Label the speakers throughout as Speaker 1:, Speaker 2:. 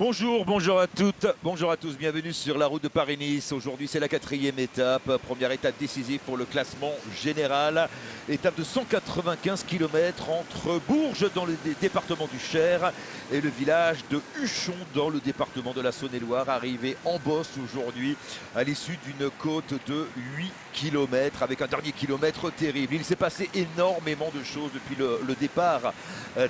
Speaker 1: Bonjour à toutes, bonjour à tous, bienvenue sur la route de Paris-Nice. Aujourd'hui c'est la 4e étape, première étape décisive pour le classement général. Étape de 195 km entre Bourges dans le département du Cher et le village de Huchon dans le département de la Saône-et-Loire. Arrivé en bosse aujourd'hui à l'issue d'une côte de 8 km avec un dernier kilomètre terrible. Il s'est passé énormément de choses depuis le départ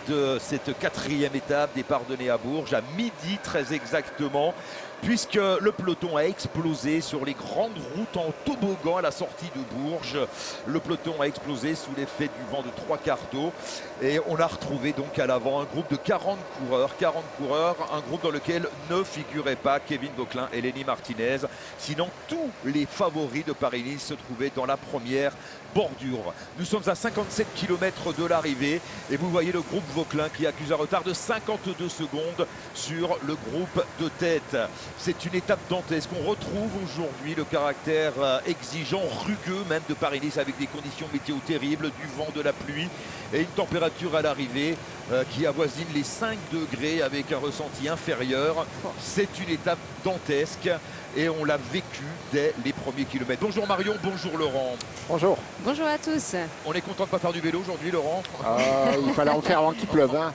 Speaker 1: de cette 4e étape, départ donné à Bourges à midi très exactement, puisque le peloton a explosé sur les grandes routes en toboggan à la sortie de Bourges. Le peloton a explosé sous l'effet du vent de 3/4 d'eau et on a retrouvé donc à l'avant un groupe de 40 coureurs, un groupe dans lequel ne figurait pas Kevin Vauquelin et Lenny Martinez. Sinon, tous les favoris de Paris-Nice se trouvaient dans la première bordure. Nous sommes à 57 km de l'arrivée et vous voyez le groupe Vauquelin qui accuse un retard de 52 secondes sur le groupe de tête. C'est une étape dantesque. On retrouve aujourd'hui le caractère exigeant, rugueux même de Paris-Nice avec des conditions météo terribles, du vent, de la pluie et une température à l'arrivée qui avoisine les 5 degrés avec un ressenti inférieur. C'est une étape dantesque et on l'a vécu dès les premiers kilomètres. Bonjour Marion, bonjour Laurent.
Speaker 2: Bonjour.
Speaker 3: Bonjour à tous.
Speaker 1: On est content de ne pas faire du vélo aujourd'hui Laurent.
Speaker 2: Il fallait en faire avant qu'il pleuve. Hein.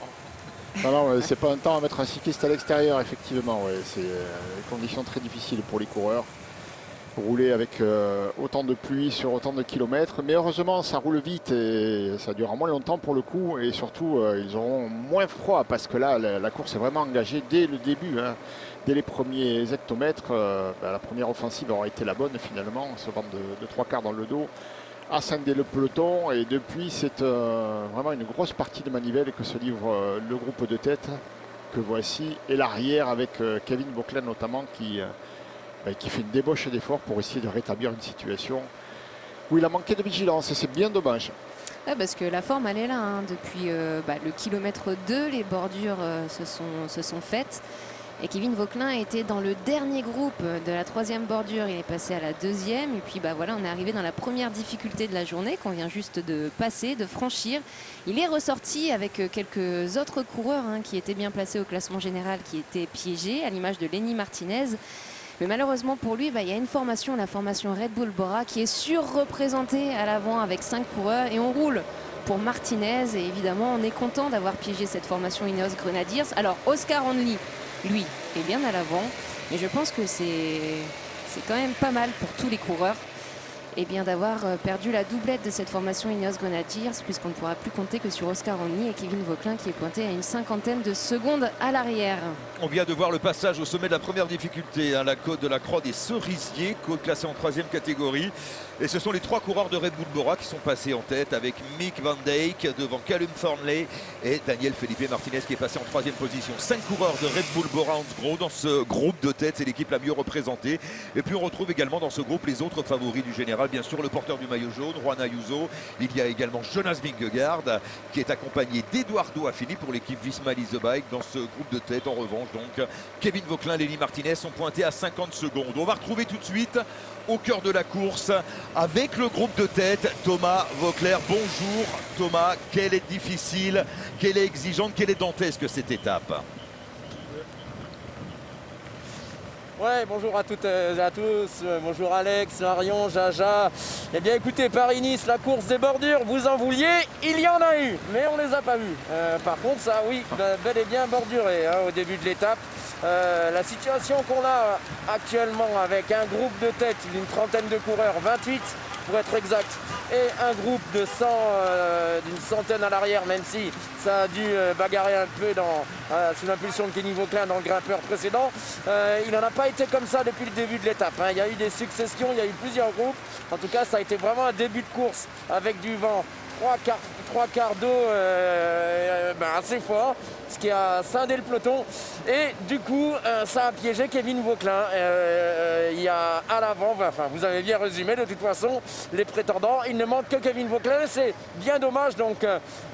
Speaker 2: Non, c'est pas un temps à mettre un cycliste à l'extérieur, effectivement. Ouais. C'est des conditions très difficiles pour les coureurs. Rouler avec autant de pluie sur autant de kilomètres. Mais heureusement, ça roule vite et ça durera moins longtemps pour le coup. Et surtout, ils auront moins froid parce que là, la course est vraiment engagée dès le début. Hein. Dès les premiers hectomètres, la première offensive aura été la bonne finalement. Ce vent de 3/4 dans le dos a scindé le peloton. Et depuis, c'est vraiment une grosse partie de manivelle que se livre le groupe de tête que voici. Et l'arrière avec Kevin Vauquelin notamment qui fait une débauche d'efforts pour essayer de rétablir une situation où il a manqué de vigilance et c'est bien dommage.
Speaker 3: Ouais, parce que la forme elle est là, hein. Depuis le kilomètre 2, les bordures se sont faites. Et Kevin Vauquelin était dans le dernier groupe de la 3e bordure, il est passé à la 2e. Et puis on est arrivé dans la première difficulté de la journée qu'on vient juste de passer, de franchir. Il est ressorti avec quelques autres coureurs qui étaient bien placés au classement général, qui étaient piégés, à l'image de Lenny Martinez. Mais malheureusement pour lui, il y a une formation, la formation Red Bull Bora, qui est surreprésentée à l'avant avec 5 coureurs. Et on roule pour Martinez. Et évidemment, on est content d'avoir piégé cette formation Ineos Grenadiers. Alors, Oscar Onley, lui, est bien à l'avant. Mais je pense que c'est quand même pas mal pour tous les coureurs d'avoir perdu la doublette de cette formation Ineos Grenadiers, puisqu'on ne pourra plus compter que sur Oscar Onley et Kevin Vauquelin qui est pointé à une 50aine de secondes à l'arrière.
Speaker 1: On vient de voir le passage au sommet de la première difficulté, la côte de la Croix des Cerisiers, côte classée en 3e catégorie. Et ce sont les 3 coureurs de Red Bull Bora qui sont passés en tête avec Mick Van Dijk devant Callum Thornley et Daniel Felipe Martinez qui est passé en 3e position. 5 coureurs de Red Bull Bora Hansgrohe dans ce groupe de tête, c'est l'équipe la mieux représentée. Et puis on retrouve également dans ce groupe les autres favoris du général, bien sûr le porteur du maillot jaune, Juan Ayuso. Il y a également Jonas Vingegaard qui est accompagné d'Eduardo Affini pour l'équipe Visma Lease Bike. Dans ce groupe de tête, en revanche, donc Kevin Vauquelin, Lenny Martinez sont pointés à 50 secondes. On va retrouver tout de suite au cœur de la course avec le groupe de tête Thomas Voeckler. Bonjour Thomas, quelle est difficile, quelle est exigeante, quelle est dantesque cette étape?
Speaker 4: Ouais, bonjour à toutes et à tous, bonjour Alex, Marion, Jaja. Eh bien écoutez, Paris-Nice, la course des bordures, vous en vouliez, il y en a eu, mais on ne les a pas vus. Par contre, ça oui, bel et bien borduré au début de l'étape. La situation qu'on a actuellement avec un groupe de tête d'une trentaine de coureurs, 28 pour être exact, et un groupe de 100, d'une centaine à l'arrière, même si ça a dû bagarrer un peu sous l'impulsion de Kevin Vauquelin dans le grimpeur précédent. Il n'en a pas été comme ça depuis le début de l'étape. Il y a eu des successions, il y a eu plusieurs groupes. En tout cas, ça a été vraiment un début de course avec du vent. 3/4 d'eau assez fort, ce qui a scindé le peloton. Et du coup, ça a piégé Kevin Vauquelin. Il y a à l'avant, vous avez bien résumé de toute façon, les prétendants. Il ne manque que Kevin Vauquelin. C'est bien dommage. Donc,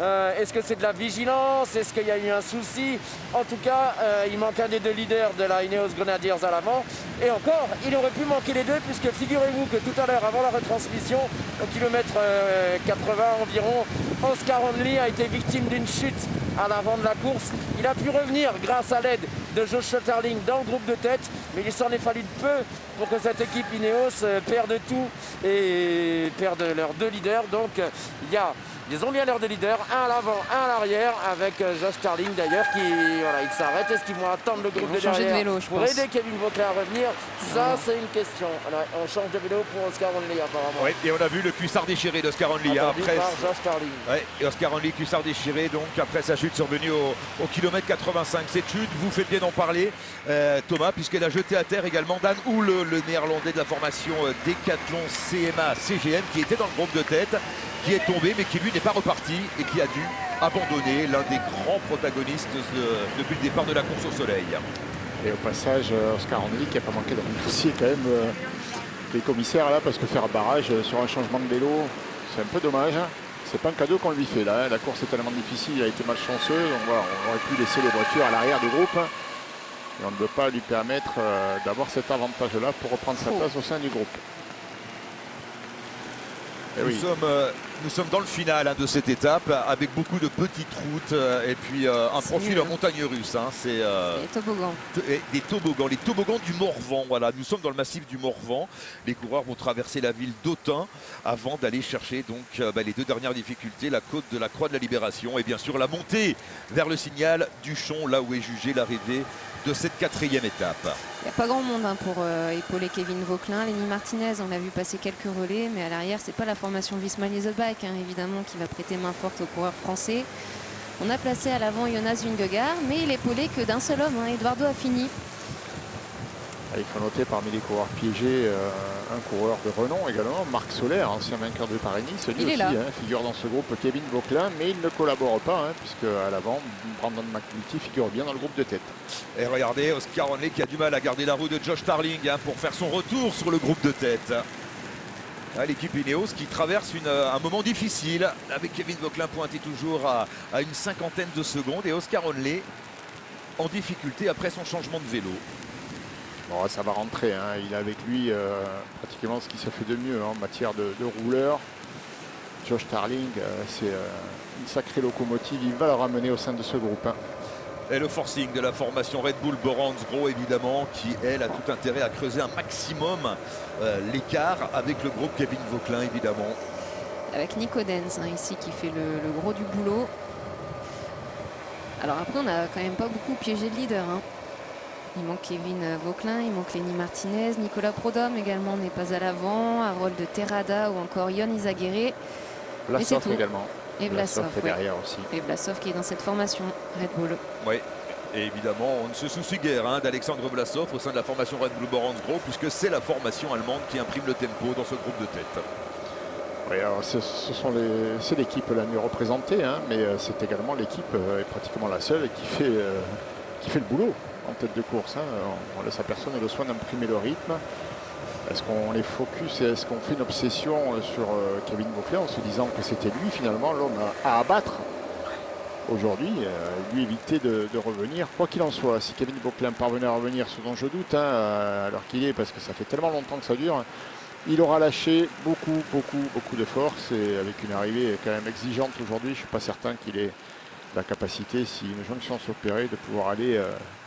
Speaker 4: est-ce que c'est de la vigilance? Est-ce qu'il y a eu un souci? En tout cas, il manque un des 2 leaders de la Ineos Grenadiers à l'avant. Et encore, il aurait pu manquer les 2, puisque figurez-vous que tout à l'heure, avant la retransmission, au kilomètre 80 environ, Oscar Onley a été victime d'une chute à l'avant de la course. Il a pu revenir grâce à l'aide de Josh Schmetterling dans le groupe de tête, mais il s'en est fallu de peu pour que cette équipe Ineos perde tout et perde leurs 2 leaders. Donc ils ont bien l'air de leaders, un à l'avant, un à l'arrière, avec Josh Starling d'ailleurs qui il s'arrête. Est-ce qu'ils vont attendre le groupe de derrière
Speaker 3: vélo,
Speaker 4: pour aider Kevin Vauquelin à revenir? Ça, c'est une question. Alors, on change de vélo pour Oscar Onley apparemment.
Speaker 1: Oui, et on a vu le cuissard déchiré d'Oscar Onley. Après,
Speaker 4: par Josh Starling.
Speaker 1: ouais, et Oscar Onley, cuissard déchiré, donc après sa chute survenue au kilomètre 85. Cette chute, vous faites bien d'en parler, Thomas, puisqu'elle a jeté à terre également Dan Houle, le néerlandais de la formation Decathlon CMA CGM, qui était dans le groupe de tête, qui est tombé, mais qui lui n'est pas reparti et qui a dû abandonner, l'un des grands protagonistes depuis le départ de la course au soleil.
Speaker 2: Et au passage, Oscar Onley qui n'a pas manqué de remercier quand même les commissaires là, parce que faire barrage sur un changement de vélo, c'est un peu dommage. C'est pas un cadeau qu'on lui fait là. La course est tellement difficile, il a été malchanceux. Donc voilà, on aurait pu laisser les voitures à l'arrière du groupe. Et on ne peut pas lui permettre d'avoir cet avantage-là pour reprendre sa place au sein du groupe.
Speaker 1: Nous sommes dans le final de cette étape avec beaucoup de petites routes et puis un profil en montagne russe. C'est
Speaker 3: Les toboggans.
Speaker 1: des toboggans, les toboggans du Morvan. Voilà, nous sommes dans le massif du Morvan. Les coureurs vont traverser la ville d'Autun avant d'aller chercher donc les 2 dernières difficultés, la côte de la Croix de la Libération et bien sûr la montée vers le signal du Chon, là où est jugée l'arrivée de cette 4e étape.
Speaker 3: Il n'y a pas grand monde pour épauler Kevin Vauquelin. Lenny Martinez, on l'a vu passer quelques relais, mais à l'arrière, c'est pas la formation Visma Leaseback, évidemment, qui va prêter main forte aux coureurs français. On a placé à l'avant Jonas Vingegaard, mais il est épaulé que d'un seul homme, Eduardo Affini.
Speaker 2: Il faut noter parmi les coureurs piégés un coureur de renom également, Marc Soler, ancien vainqueur de Paris-Nice. Lui aussi figure dans ce groupe, Kevin Vauquelin, mais il ne collabore pas, puisque à l'avant, Brandon McNulty figure bien dans le groupe de tête.
Speaker 1: Et regardez, Oscar Onley qui a du mal à garder la roue de Josh Starling pour faire son retour sur le groupe de tête. L'équipe Ineos qui traverse un moment difficile, avec Kevin Vauquelin pointé toujours à une 50aine de secondes, et Oscar Onley en difficulté après son changement de vélo.
Speaker 2: Bon, ça va rentrer, il a avec lui pratiquement ce qui se fait de mieux en matière de rouleur. Josh Starling, c'est une sacrée locomotive, il va le ramener au sein de ce groupe.
Speaker 1: Et le forcing de la formation Red Bull Boransgro évidemment, qui elle a tout intérêt à creuser un maximum l'écart avec le groupe Kevin Vauquelin évidemment.
Speaker 3: Avec Nico Denz ici qui fait le gros du boulot. Alors après on n'a quand même pas beaucoup piégé de leader. Il manque Kevin Vauquelin, il manque Lenny Martinez, Nicolas Prodhomme également n'est pas à l'avant, Harold Terrada ou encore Ion Izagirre.
Speaker 2: Vlasov également.
Speaker 3: Et Vlasov
Speaker 2: est derrière aussi.
Speaker 3: Et Vlasov qui est dans cette formation Red Bull.
Speaker 1: Oui, et évidemment on ne se soucie guère d'Alexandre Vlasov au sein de la formation Red Bull Boransgro, puisque c'est la formation allemande qui imprime le tempo dans ce groupe de tête.
Speaker 2: Oui, alors c'est l'équipe la mieux représentée, mais c'est également l'équipe pratiquement la seule qui fait le boulot en tête de course. On laisse à personne le soin d'imprimer le rythme. Est-ce qu'on les focus et est-ce qu'on fait une obsession sur Kevin Vauquelin en se disant que c'était lui finalement l'homme à abattre aujourd'hui, lui éviter de revenir, quoi qu'il en soit. Si Kevin Vauquelin parvenait à revenir, ce dont je doute, alors qu'il est, parce que ça fait tellement longtemps que ça dure, il aura lâché beaucoup de force, et avec une arrivée quand même exigeante aujourd'hui, je ne suis pas certain qu'il ait la capacité, si une jonction s'opérait, de pouvoir aller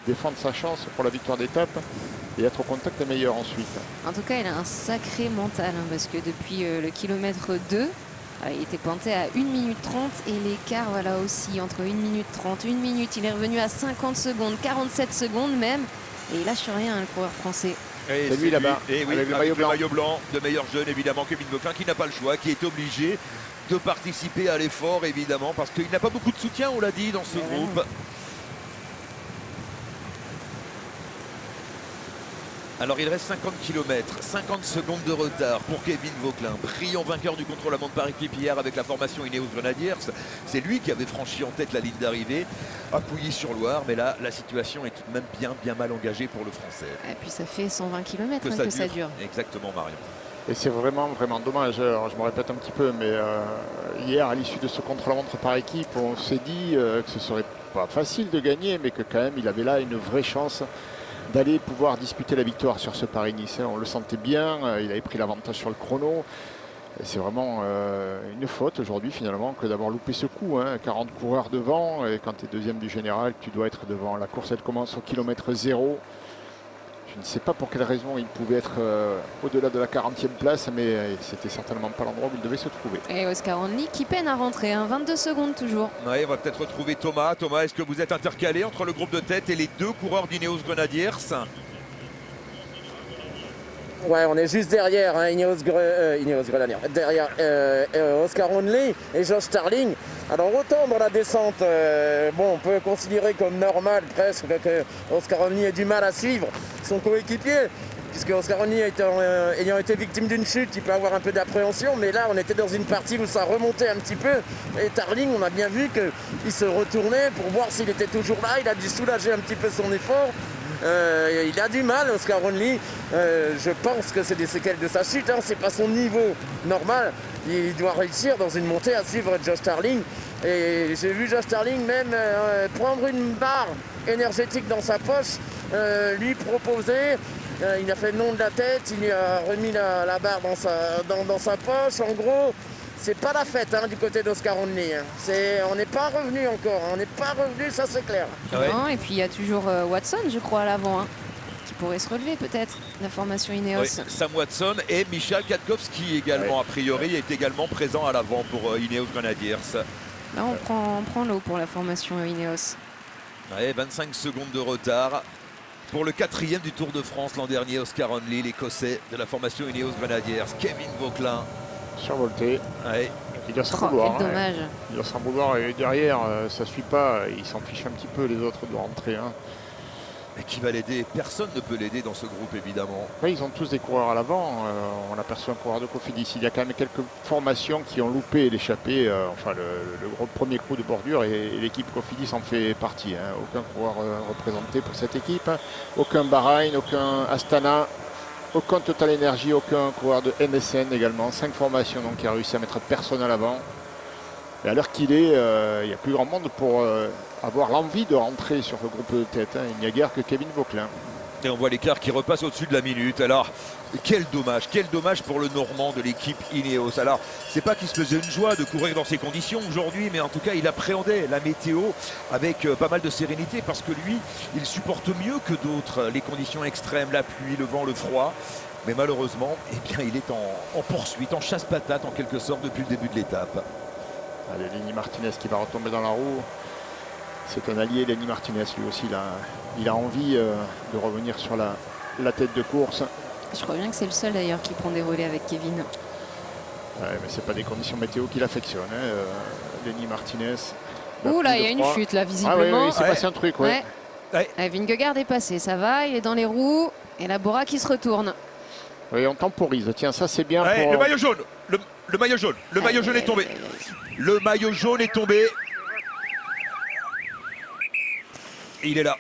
Speaker 2: défendre sa chance pour la victoire d'étape et être au contact des meilleurs ensuite.
Speaker 3: En tout cas, il a un sacré mental, parce que depuis le kilomètre 2, il était pointé à 1 minute 30 et l'écart aussi entre 1 minute 30, 1 minute, il est revenu à 50 secondes, 47 secondes même, et il lâche rien le coureur français.
Speaker 2: C'est lui là-bas,
Speaker 1: et oui, avec le maillot blanc de meilleur jeune évidemment, Kevin Vauquelin, qui n'a pas le choix, qui est obligé de participer à l'effort évidemment, parce qu'il n'a pas beaucoup de soutien, on l'a dit, dans ce groupe. Alors il reste 50 km, 50 secondes de retard pour Kevin Vauquelin, brillant vainqueur du contre-la-montre par équipe hier avec la formation Ineos Grenadiers. C'est lui qui avait franchi en tête la ligne d'arrivée, appuyé sur Loire, mais là la situation est tout de même bien mal engagée pour le Français.
Speaker 3: Et puis ça fait 120 km que ça dure.
Speaker 1: Exactement, Marion.
Speaker 2: Et c'est vraiment dommage. Alors, je me répète un petit peu, mais hier à l'issue de ce contre-la-montre par équipe, on s'est dit que ce serait pas facile de gagner, mais que quand même il avait là une vraie chance d'aller pouvoir disputer la victoire sur ce Paris-Nice. On le sentait bien, il avait pris l'avantage sur le chrono. c'est vraiment une faute aujourd'hui finalement que d'avoir loupé ce coup. 40 coureurs devant, et quand tu es deuxième du général, tu dois être devant. La course elle commence au kilomètre 0. Je ne sais pas pour quelle raison il pouvait être au-delà de la 40e place, mais c'était certainement pas l'endroit où il devait se trouver.
Speaker 3: Et Oscar Only qui peine à rentrer, 22 secondes toujours.
Speaker 1: Ouais, on va peut-être retrouver Thomas. Thomas, est-ce que vous êtes intercalé entre le groupe de tête et les deux coureurs d'Ineos Grenadiers?
Speaker 4: Ouais, on est juste derrière Ineos Grenadier, derrière Oscar Only et Josh Starling. Alors autant dans la descente, on peut considérer comme normal presque que Oscar Only ait du mal à suivre son coéquipier, puisque Oscar Only ayant été victime d'une chute, il peut avoir un peu d'appréhension, mais là on était dans une partie où ça remontait un petit peu, et Starling, on a bien vu qu'il se retournait pour voir s'il était toujours là, il a dû soulager un petit peu son effort. Il a du mal, Oscar Only. Je pense que c'est des séquelles de sa chute. C'est pas son niveau normal. Il doit réussir dans une montée à suivre Josh Starling. Et j'ai vu Josh Starling même prendre une barre énergétique dans sa poche, lui proposer. Il a fait le nom de la tête, il lui a remis la barre dans sa poche. En gros, c'est pas la fête du côté d'Oscar Only. On n'est pas revenu encore, on n'est pas revenu, ça c'est clair.
Speaker 1: Ouais.
Speaker 3: Non, et puis il y a toujours Watson, je crois, à l'avant, qui pourrait se relever peut-être, la formation Ineos.
Speaker 1: Oui, Sam Watson et Michal Kwiatkowski également, a priori, est également présent à l'avant pour Ineos Grenadiers.
Speaker 3: Là, on prend l'eau pour la formation Ineos.
Speaker 1: Ouais, 25 secondes de retard pour le 4e du Tour de France l'an dernier, Oscar Only, l'Écossais de la formation Ineos Grenadiers, Kevin Vauquelin.
Speaker 2: Survolté.
Speaker 1: Ouais.
Speaker 2: Il doit s'en vouloir.
Speaker 3: Quel dommage.
Speaker 2: Il doit s'en vouloir, et derrière, ça suit pas. Il s'en fiche un petit peu, les autres doivent rentrer.
Speaker 1: Mais qui va l'aider? Personne ne peut l'aider dans ce groupe, évidemment.
Speaker 2: Après, ils ont tous des coureurs à l'avant. On aperçoit un coureur de Cofidis. Il y a quand même quelques formations qui ont loupé l'échappée. Le gros premier crew de bordure, et l'équipe Cofidis en fait partie. Aucun coureur représenté pour cette équipe. Aucun Bahreïn, aucun Astana, aucun Total Energy, aucun coureur de MSN également. 5 formations donc qui a réussi à mettre personne à l'avant. Et à l'heure qu'il est, il n'y a plus grand monde pour avoir l'envie de rentrer sur le groupe de tête. Il n'y a guère que Kevin Vauquelin.
Speaker 1: Et on voit l'écart qui repasse au-dessus de la minute. Alors, quel dommage pour le Normand de l'équipe Ineos. Alors, c'est pas qu'il se faisait une joie de courir dans ces conditions aujourd'hui, mais en tout cas, il appréhendait la météo avec pas mal de sérénité, parce que lui, il supporte mieux que d'autres les conditions extrêmes, la pluie, le vent, le froid. Mais malheureusement, il est en poursuite, en chasse-patate en quelque sorte depuis le début de l'étape.
Speaker 2: Allez, Lenny Martinez qui va retomber dans la roue. C'est un allié, Lenny Martinez, lui aussi. Il a envie de revenir sur la tête de course.
Speaker 3: Je crois bien que c'est le seul d'ailleurs qui prend des relais avec Kevin.
Speaker 2: Ouais, mais c'est pas des conditions météo qu'il affectionne. Lenny Martinez.
Speaker 3: Ouh là, il y a une chute là,
Speaker 2: Ah oui,
Speaker 3: visiblement.
Speaker 2: il s'est passé un truc, ouais.
Speaker 3: Vingegaard est passé, ça va, il est dans les roues. Et la Bora qui se retourne.
Speaker 2: Oui, on temporise. Tiens, ça c'est bien.
Speaker 1: Ouais,
Speaker 2: pour...
Speaker 1: le maillot jaune, le maillot jaune, le maillot jaune est tombé. Le maillot jaune est tombé. Il est là.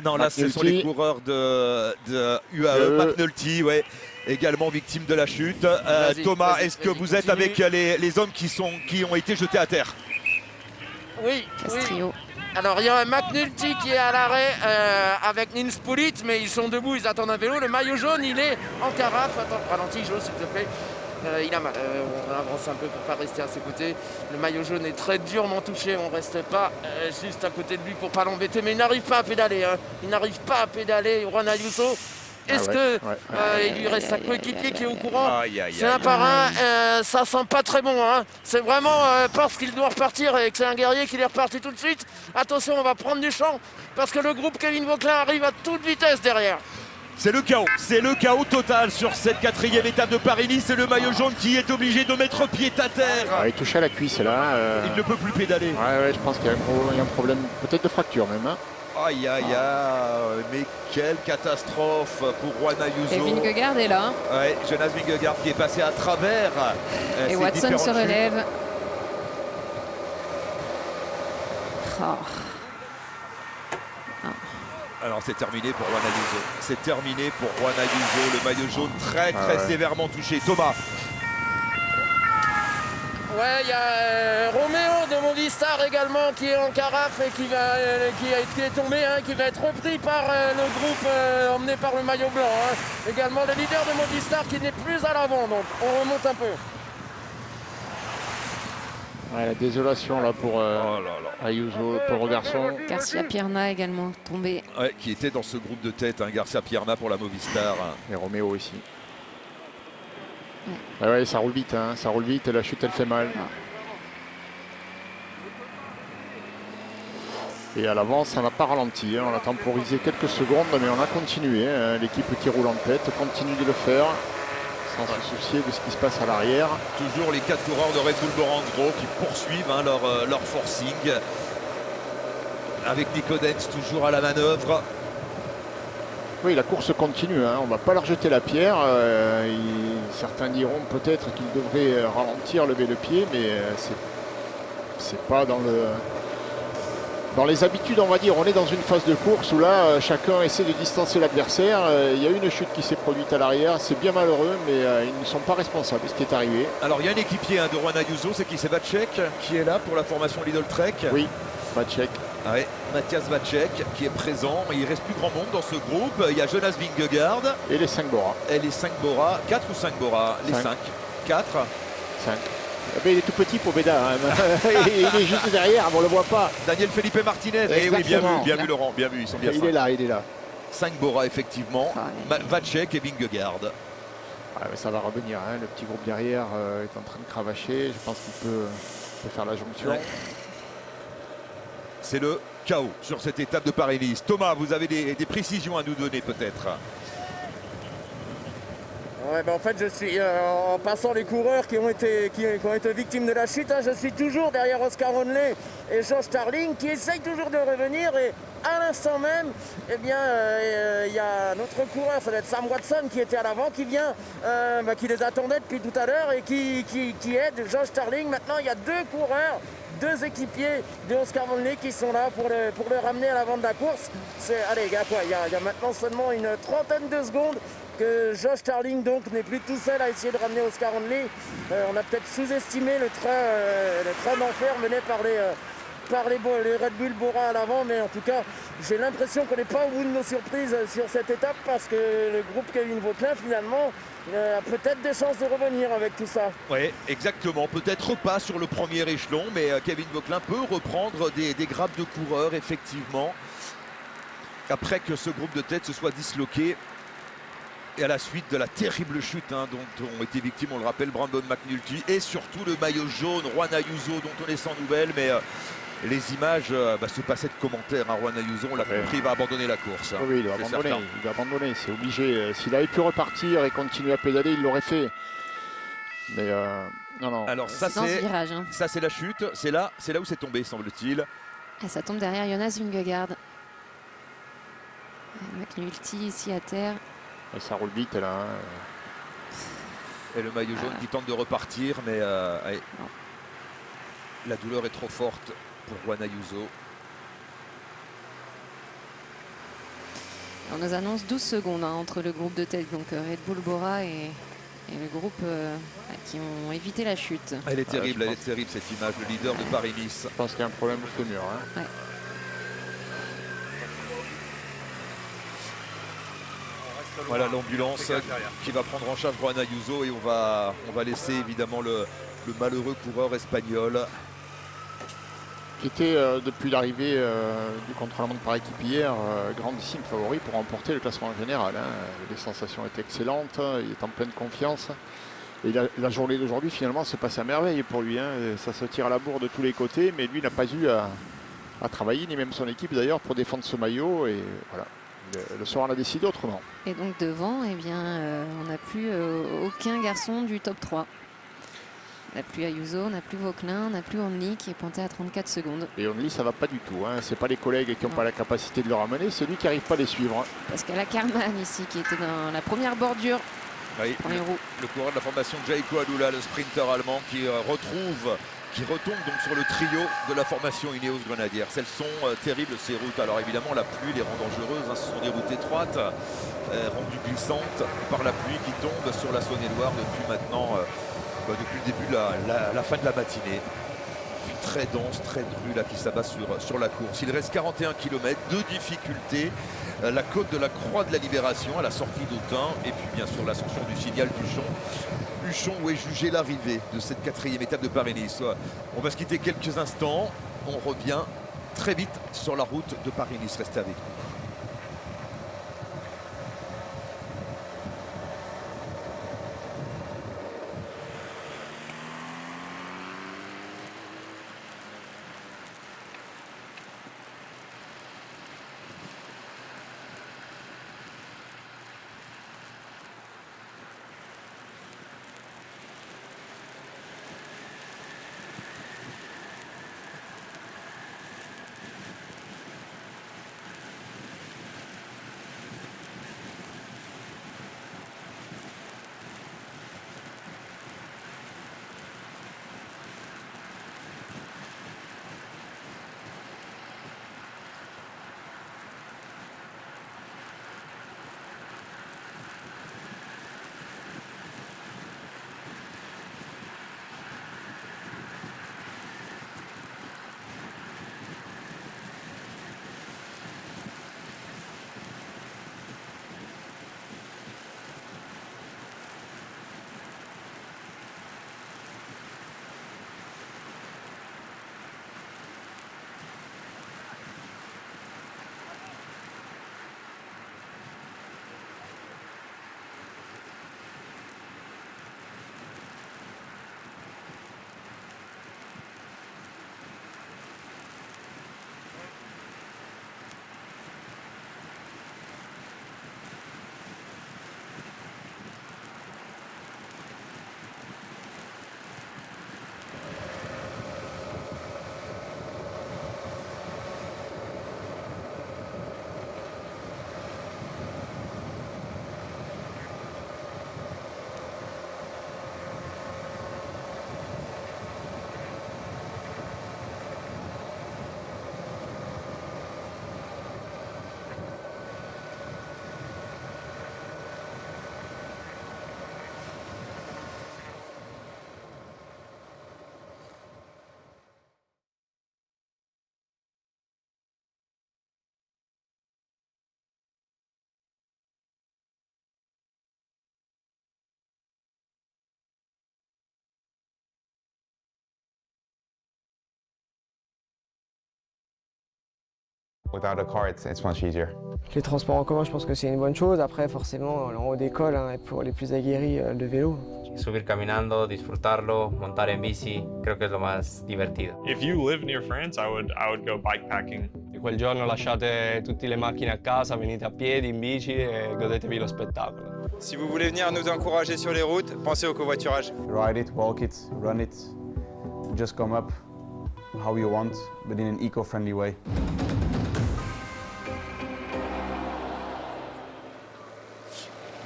Speaker 1: Non, là, ce sont les coureurs de UAE. McNulty, ouais, également victime de la chute. Thomas, est-ce que vous êtes avec les hommes qui ont été jetés à terre?
Speaker 4: Oui,
Speaker 3: Castrillo.
Speaker 4: Alors il y a un McNulty qui est à l'arrêt avec Nils Poulit, mais ils sont debout, ils attendent un vélo. Le maillot jaune, il est en carafe. Attends, ralentis, Jo, s'il te plaît. Il a mal. On avance un peu pour pas rester à ses côtés. Le maillot jaune est très durement touché. On reste pas juste à côté de lui pour pas l'embêter. Mais il n'arrive pas à pédaler. Il n'arrive pas à pédaler. Juan Ayuso. Est-ce il lui reste un coéquipier qui est au courant? C'est un par un. Ça sent pas très bon. C'est vraiment parce qu'il doit repartir et que c'est un guerrier qui est reparti tout de suite. Attention, on va prendre du champ parce que le groupe Kevin Vauquelin arrive à toute vitesse derrière.
Speaker 1: C'est le chaos total sur cette 4e étape de Paris-Nice. C'est le maillot jaune qui est obligé de mettre pied à terre.
Speaker 2: Il touche à la cuisse là.
Speaker 1: Il ne peut plus pédaler.
Speaker 2: Ouais, je pense qu'il y a un problème, peut-être de fracture même.
Speaker 1: Aïe, mais quelle catastrophe pour Juan Ayuso.
Speaker 3: Et Vingegaard est là.
Speaker 1: Ouais, Jonas Vingegaard qui est passé à travers.
Speaker 3: Et Watson se relève.
Speaker 1: Alors c'est terminé pour Juan Ayuso. C'est terminé pour Juan Ayuso. Le maillot jaune très sévèrement touché. Thomas.
Speaker 4: Ouais, il y a Roméo de Movistar également qui est en carafe et qui est tombé, qui va être repris par le groupe emmené par le maillot blanc. Également le leader de Movistar qui n'est plus à l'avant, donc on remonte un peu.
Speaker 2: Ouais, la désolation là pour
Speaker 1: Oh là là.
Speaker 2: Ayuso, le pauvre garçon.
Speaker 3: Garcia Pierna également tombé.
Speaker 1: Ouais, qui était dans ce groupe de tête, hein, Garcia Pierna pour la Movistar.
Speaker 2: Et Roméo aussi. Ouais, ça roule vite, hein, ça roule vite et la chute elle fait mal. Et à l'avant, ça n'a pas ralenti, hein. On a temporisé quelques secondes, mais on a continué, hein. L'équipe qui roule en tête continue de le faire, sans se soucier de ce qui se passe à l'arrière.
Speaker 1: Toujours les 4 coureurs de Red Bull Borangro qui poursuivent, hein, leur forcing. Avec Nico Denz toujours à la manœuvre.
Speaker 2: Oui, la course continue, hein. On ne va pas leur jeter la pierre. Certains diront peut-être qu'ils devraient ralentir, lever le pied, mais c'est pas dans les habitudes, on va dire. On est dans une phase de course où là, chacun essaie de distancer l'adversaire. Il y a une chute qui s'est produite à l'arrière. C'est bien malheureux, mais ils ne sont pas responsables de ce qui est arrivé.
Speaker 1: Alors il y a un équipier, hein, de Juan Ayuso, c'est qui? C'est Vacek qui est là pour la formation Lidl Trek.
Speaker 2: Oui, Vacek.
Speaker 1: Ouais, Mathias Vacek qui est présent. Il ne reste plus grand monde dans ce groupe. Il y a Jonas Vingegaard.
Speaker 2: Et les 5 Bora.
Speaker 1: Et les 5 Bora. 4 ou 5 Bora? Les 5. 4.
Speaker 2: 5. Il est tout petit pour Béda. Hein. Il est juste derrière, on ne le voit pas.
Speaker 1: Daniel Felipe Martinez. Eh oui, bien vu Laurent, bien vu. Ils sont bien
Speaker 2: il est là, il est là.
Speaker 1: 5 Bora effectivement. Vacek et Vingegaard.
Speaker 2: Ouais, ça va revenir, hein. Le petit groupe derrière est en train de cravacher. Je pense qu'il peut faire la jonction.
Speaker 1: Ouais. C'est le chaos sur cette étape de Paris-Nice. Thomas, vous avez des précisions à nous donner peut-être?
Speaker 4: Ouais, en fait, je suis en passant les coureurs qui ont été victimes de la chute, hein, je suis toujours derrière Oscar Onley et Josh Tarling qui essayent toujours de revenir. Et à l'instant même, eh bien, il y a notre coureur, ça doit être Sam Watson qui était à l'avant, qui vient, qui les attendait depuis tout à l'heure et qui aide Josh Tarling. Maintenant, il y a 2 coureurs, 2 équipiers de Oscar Onley qui sont là pour le ramener à l'avant de la course. Allez, il y a maintenant seulement une trentaine de secondes que Josh Tarling donc n'est plus tout seul à essayer de ramener Oscar Onley. On a peut-être sous-estimé le train d'enfer mené par les Red Bull Bora à l'avant, mais en tout cas j'ai l'impression qu'on n'est pas au bout de nos surprises sur cette étape, parce que le groupe Kevin Vauquelin finalement a peut-être des chances de revenir avec tout ça.
Speaker 1: Oui, exactement, peut-être pas sur le premier échelon, mais Kevin Vauquelin peut reprendre des grappes de coureurs effectivement, après que ce groupe de tête se soit disloqué. Et à la suite de la terrible chute, hein, dont ont été victimes, on le rappelle, Brandon McNulty et surtout le maillot jaune, Juan Ayuso, dont on est sans nouvelles. Mais les images se passaient de commentaires. Hein. Juan Ayuso, on l'a compris, il va abandonner la course. Hein.
Speaker 2: Oui, il va abandonner, c'est obligé. S'il avait pu repartir et continuer à pédaler, il l'aurait fait. Mais non.
Speaker 1: Alors ça c'est
Speaker 3: virage, hein.
Speaker 1: Ça c'est la chute, c'est là où c'est tombé, semble-t-il.
Speaker 3: Et ça tombe derrière Jonas Vingegaard. McNulty ici à terre.
Speaker 2: Et ça roule vite là.
Speaker 1: Et le maillot jaune qui tente de repartir, mais la douleur est trop forte pour Juan Ayuso.
Speaker 3: On nous annonce 12 secondes, hein, entre le groupe de tête, donc Red Bull Bora et le groupe qui ont évité la chute.
Speaker 1: Elle est terrible, cette image, le leader de Paris-Nice.
Speaker 2: Je pense qu'il y a un problème au fémur. Hein.
Speaker 3: Ouais.
Speaker 1: Voilà l'ambulance qui va prendre en charge Juan Ayuso, et on va laisser évidemment le malheureux coureur espagnol.
Speaker 2: Qui était depuis l'arrivée du contre-la-montre par équipe hier, grandissime favori pour remporter le classement général. Hein. Les sensations étaient excellentes, il est en pleine confiance. Et la journée d'aujourd'hui finalement se passe à merveille pour lui. Hein. Ça se tire à la bourre de tous les côtés, mais lui n'a pas eu à travailler, ni même son équipe d'ailleurs, pour défendre ce maillot. Et voilà. Le soir on a décidé autrement.
Speaker 3: Et donc devant, eh bien, on n'a plus aucun garçon du top 3. On n'a plus Ayuso, on n'a plus Vauquelin, on n'a plus Onley qui est pointé à 34 secondes.
Speaker 2: Et Onley ça va pas du tout. Hein. C'est pas les collègues qui n'ont pas la capacité de le ramener, c'est lui qui n'arrive pas à les suivre. Hein.
Speaker 3: Parce qu'elle a Karman ici qui était dans la première bordure.
Speaker 1: Oui, le coureur de la formation Jaiko Alula, le sprinter allemand qui retombe donc sur le trio de la formation Ineos Grenadiers. Celles sont terribles ces routes. Alors évidemment la pluie les rend dangereuses, hein. Ce sont des routes étroites, rendues glissantes par la pluie qui tombe sur la Saône-et-Loire depuis maintenant, depuis le début de la fin de la matinée. Puis très dense, très drue là qui s'abat sur la course. Il reste 41 km de difficulté. la côte de la Croix de la Libération à la sortie d'Autun. Et puis bien sûr l'ascension du signal Huchon où est jugée l'arrivée de cette 4e étape de Paris-Nice. On va se quitter quelques instants. On revient très vite sur la route de Paris-Nice. Restez avec nous.
Speaker 5: Without a car, it's much easier.
Speaker 6: Les transports en commun, je pense que c'est une bonne chose. Après, forcément, en haut d'école, hein, pour les plus aguerris, le vélo.
Speaker 7: Subir caminando, disfrutarlo, montar en bici, creo que es lo más divertido.
Speaker 8: If you live near France, I would go bikepacking.
Speaker 9: Quel giorno lasciate tutte le macchine a casa, venite a piedi, in bici e godetevi lo spettacolo.
Speaker 10: Si vous voulez venir nous encourager sur les routes, pensez au covoiturage.
Speaker 5: Ride it, walk it, run it. Just come up how you want, but in an eco-friendly way.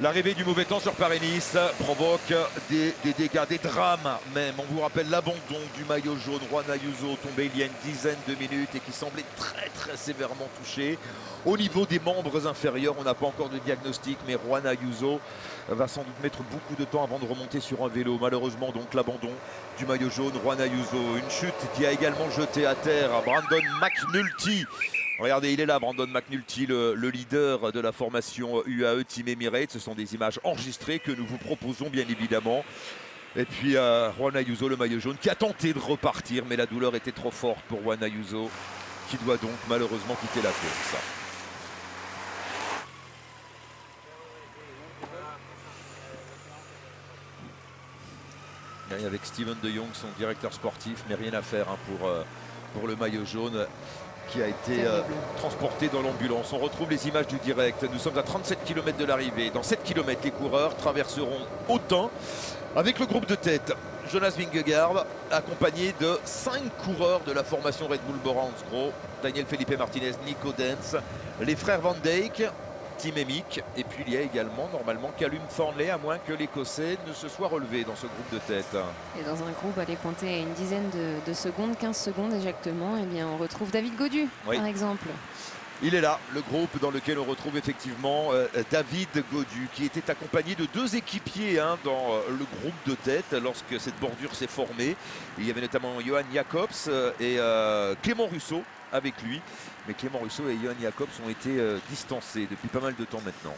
Speaker 1: L'arrivée du mauvais temps sur Paris-Nice provoque des dégâts, des drames même. On vous rappelle l'abandon du maillot jaune. Juan Ayuso tombé il y a une dizaine de minutes et qui semblait très sévèrement touché. Au niveau des membres inférieurs, on n'a pas encore de diagnostic, mais Juan Ayuso va sans doute mettre beaucoup de temps avant de remonter sur un vélo. Malheureusement donc l'abandon du maillot jaune, Juan Ayuso. Une chute qui a également jeté à terre Brandon McNulty. Regardez, il est là, Brandon McNulty, le leader de la formation UAE Team Emirates. Ce sont des images enregistrées que nous vous proposons, bien évidemment. Et puis Juan Ayuso, le maillot jaune, qui a tenté de repartir, mais la douleur était trop forte pour Juan Ayuso, qui doit donc malheureusement quitter la course. Et avec Steven de Jong, son directeur sportif, mais rien à faire hein, pour le maillot jaune, qui a été transporté dans l'ambulance. On retrouve les images du direct. Nous sommes à 37 km de l'arrivée. Dans 7 km, les coureurs traverseront Autun avec le groupe de tête. Jonas Vingegaard, accompagné de 5 coureurs de la formation Red Bull Bora Hansgrohe. Daniel Felipe Martinez, Nico Denz, les frères Van Dijk, Tim Emick. Et puis il y a également normalement Callum Thornley, à moins que l'Écossais ne se soit relevé dans ce groupe de tête.
Speaker 3: Et dans un groupe, allez compter à une dizaine de secondes, 15 secondes exactement, et bien on retrouve David Gaudu,
Speaker 1: oui,
Speaker 3: par exemple.
Speaker 1: Il est là, le groupe dans lequel on retrouve effectivement David Gaudu, qui était accompagné de 2 équipiers dans le groupe de tête lorsque cette bordure s'est formée. Il y avait notamment Johan Jacobs et Clément Russo avec lui. Mais Clément Russo et Johan Jacobs ont été distancés depuis pas mal de temps maintenant.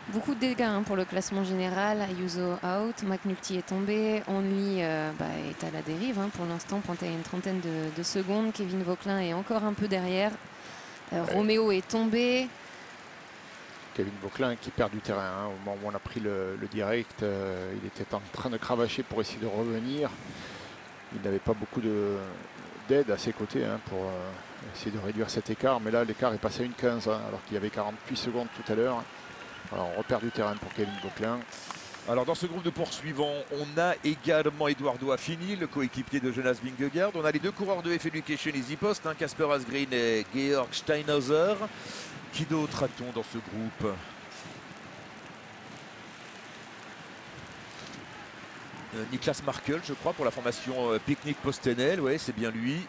Speaker 3: Beaucoup de dégâts pour le classement général. Ayuso out, McNulty est tombé, Only est à la dérive pour l'instant, pointé à une trentaine de secondes. Kevin Vauquelin est encore un peu derrière. Roméo est tombé.
Speaker 2: Kevin Vauquelin qui perd du terrain. Au moment où on a pris le direct, il était en train de cravacher pour essayer de revenir. Il n'avait pas beaucoup d'aide à ses côtés pour essayer de réduire cet écart. Mais là, l'écart est passé à 1,15 alors qu'il y avait 48 secondes tout à l'heure. Alors, on repère du terrain pour Kevin Vauquelin.
Speaker 1: Alors dans ce groupe de poursuivants, on a également Eduardo Affini, le coéquipier de Jonas Vingegaard. On a les 2 coureurs de F Education Easy Post, Casper Asgreen et Georg Steinhauser. Qui d'autre a-t-on dans ce groupe? Niklas Markel, je crois, pour la formation Picnic Postenel. Oui, c'est bien lui.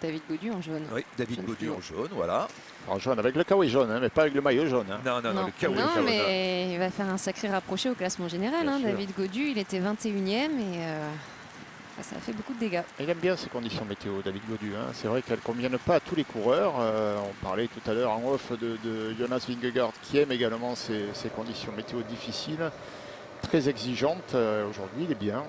Speaker 3: David Gaudu en jaune.
Speaker 1: Oui, David Gaudu en jaune, voilà.
Speaker 2: En jaune, avec le kawaii jaune, mais pas avec le maillot jaune.
Speaker 1: Non, le kawaii.
Speaker 3: Non, mais il va faire un sacré rapproché au classement général. David Gaudu, il était 21e et ça a fait beaucoup de dégâts.
Speaker 2: Il aime bien ces conditions météo, David Gaudu. C'est vrai qu'elles ne conviennent pas à tous les coureurs. On parlait tout à l'heure en off de Jonas Vingegaard qui aime également ces conditions météo difficiles, très exigeantes. Aujourd'hui, il est bien,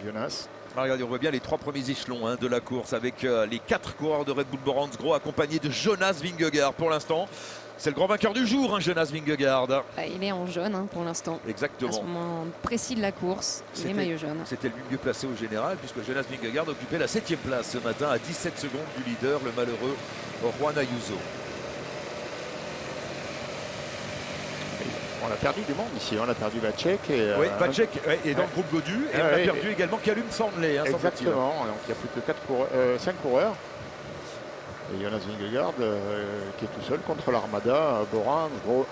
Speaker 2: Jonas.
Speaker 1: Ah, regardez, on voit bien les 3 premiers échelons de la course avec les 4 coureurs de Red Bull Boransgro accompagnés de Jonas Vingegaard pour l'instant. C'est le grand vainqueur du jour, Jonas Vingegaard.
Speaker 3: Il est en jaune pour l'instant.
Speaker 1: Exactement.
Speaker 3: À ce moment précis de la course, il est maillot jaune.
Speaker 1: C'était le mieux placé au général puisque Jonas Vingegaard occupait la 7e place ce matin à 17 secondes du leader, le malheureux Juan Ayuso.
Speaker 2: On a perdu du monde ici, on a perdu Vacek.
Speaker 1: Oui, Vacek est dans le groupe Gaudu et on a perdu également Callum Thornley.
Speaker 2: Exactement, donc il n'y a plus que 5 coureurs. Et Jonas Vingegaard qui est tout seul contre l'Armada, Boransgro.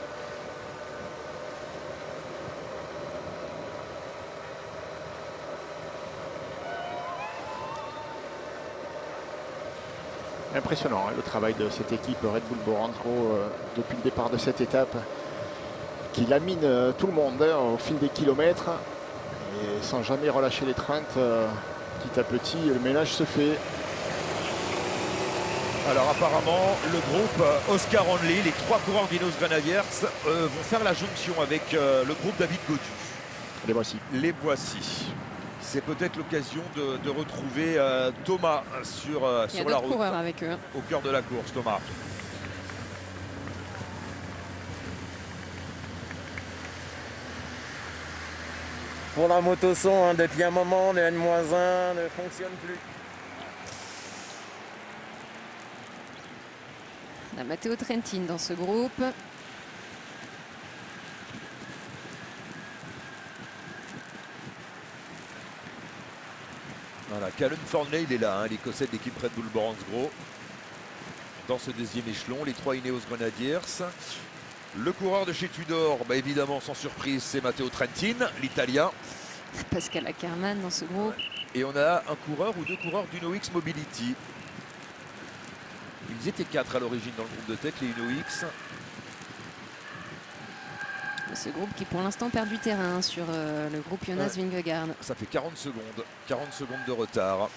Speaker 2: Impressionnant le travail de cette équipe Red Bull Boransgro depuis le départ de cette étape. Qui lamine tout le monde au fil des kilomètres et sans jamais relâcher l'étreinte, petit à petit le ménage se fait.
Speaker 1: Alors apparemment le groupe Oscar Only, les 3 coureurs d'Ineos Grenadiers vont faire la jonction avec le groupe David Gaudu. Les voici. C'est peut-être l'occasion de retrouver Thomas sur la route.
Speaker 3: Coureurs avec eux.
Speaker 1: Au cœur de la course, Thomas.
Speaker 4: Pour la moto son, depuis un moment, le N-1 ne fonctionne plus.
Speaker 3: On a Matteo Trentin dans ce groupe.
Speaker 1: Voilà, Callum Thornley, il est là, l'Écossais de l'équipe Red Bull Boransgro. Dans ce 2e échelon, les 3 Ineos Grenadiers. Le coureur de chez Tudor, évidemment sans surprise, c'est Matteo Trentin, l'Italien.
Speaker 3: Pascal Ackermann dans ce groupe.
Speaker 1: Et on a un coureur ou 2 coureurs d'UnoX Mobility. Ils étaient 4 à l'origine dans le groupe de tête, les UnoX.
Speaker 3: Ce groupe qui pour l'instant perd du terrain sur le groupe Jonas Vingegaard.
Speaker 1: Ça fait 40 secondes de retard.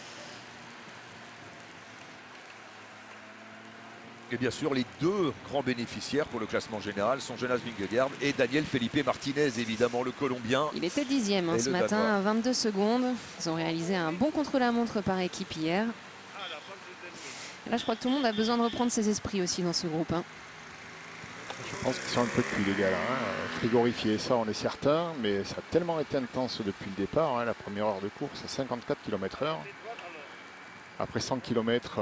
Speaker 1: Et bien sûr, les 2 grands bénéficiaires pour le classement général sont Jonas Vingegaard et Daniel Felipe Martinez, évidemment le Colombien.
Speaker 3: Il était 10e ce matin à 22 secondes. Ils ont réalisé un bon contre-la-montre par équipe hier. Et là, je crois que tout le monde a besoin de reprendre ses esprits aussi dans ce groupe.
Speaker 2: Je pense qu'ils sont un peu cuits les gars là. Frigorifiés, ça on est certain, mais ça a tellement été intense depuis le départ. La première heure de course à 54 km/h. Après 100 km,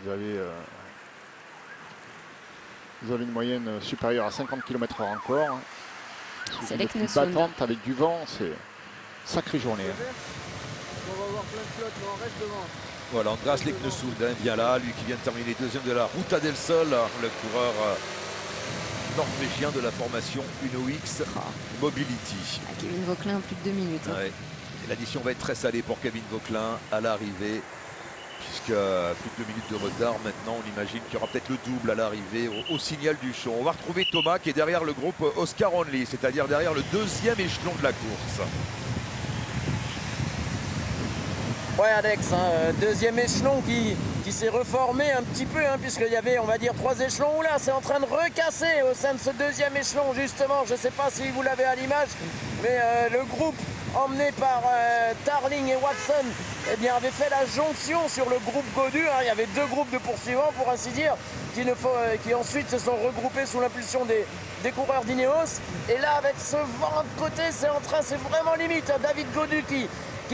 Speaker 2: ils avaient une moyenne supérieure à 50 km/h encore.
Speaker 3: C'est
Speaker 2: les plus battantes avec du vent, c'est une sacrée journée.
Speaker 4: On va voir plein de flottes, mais on reste devant.
Speaker 1: Voilà, Andras Leknesund vient là, lui qui vient de terminer 2e de la Ruta del Sol, le coureur norvégien de la formation UnoX Mobility.
Speaker 3: Kevin Vauquelin, plus de 2 minutes.
Speaker 1: Ouais. L'addition va être très salée pour Kevin Vauquelin à l'arrivée. puisque plus de 2 minutes de retard maintenant, on imagine qu'il y aura peut-être le double à l'arrivée au signal du show. On va retrouver Thomas qui est derrière le groupe Oscar Only, c'est-à-dire derrière le deuxième échelon de la course.
Speaker 4: Ouais Alex, hein, deuxième échelon qui s'est reformé un petit peu, hein, puisqu'il y avait on va dire 3 échelons. Oula, c'est en train de recasser au sein de ce deuxième échelon justement. Je ne sais pas si vous l'avez à l'image, mais le groupe emmené par Tarling et Watson eh bien, avait fait la jonction sur le groupe Gaudu. Hein. Il y avait 2 groupes de poursuivants pour ainsi dire qui ensuite se sont regroupés sous l'impulsion des coureurs d'Ineos. Et là avec ce vent de côté, c'est vraiment limite. Hein. David Gaudu qui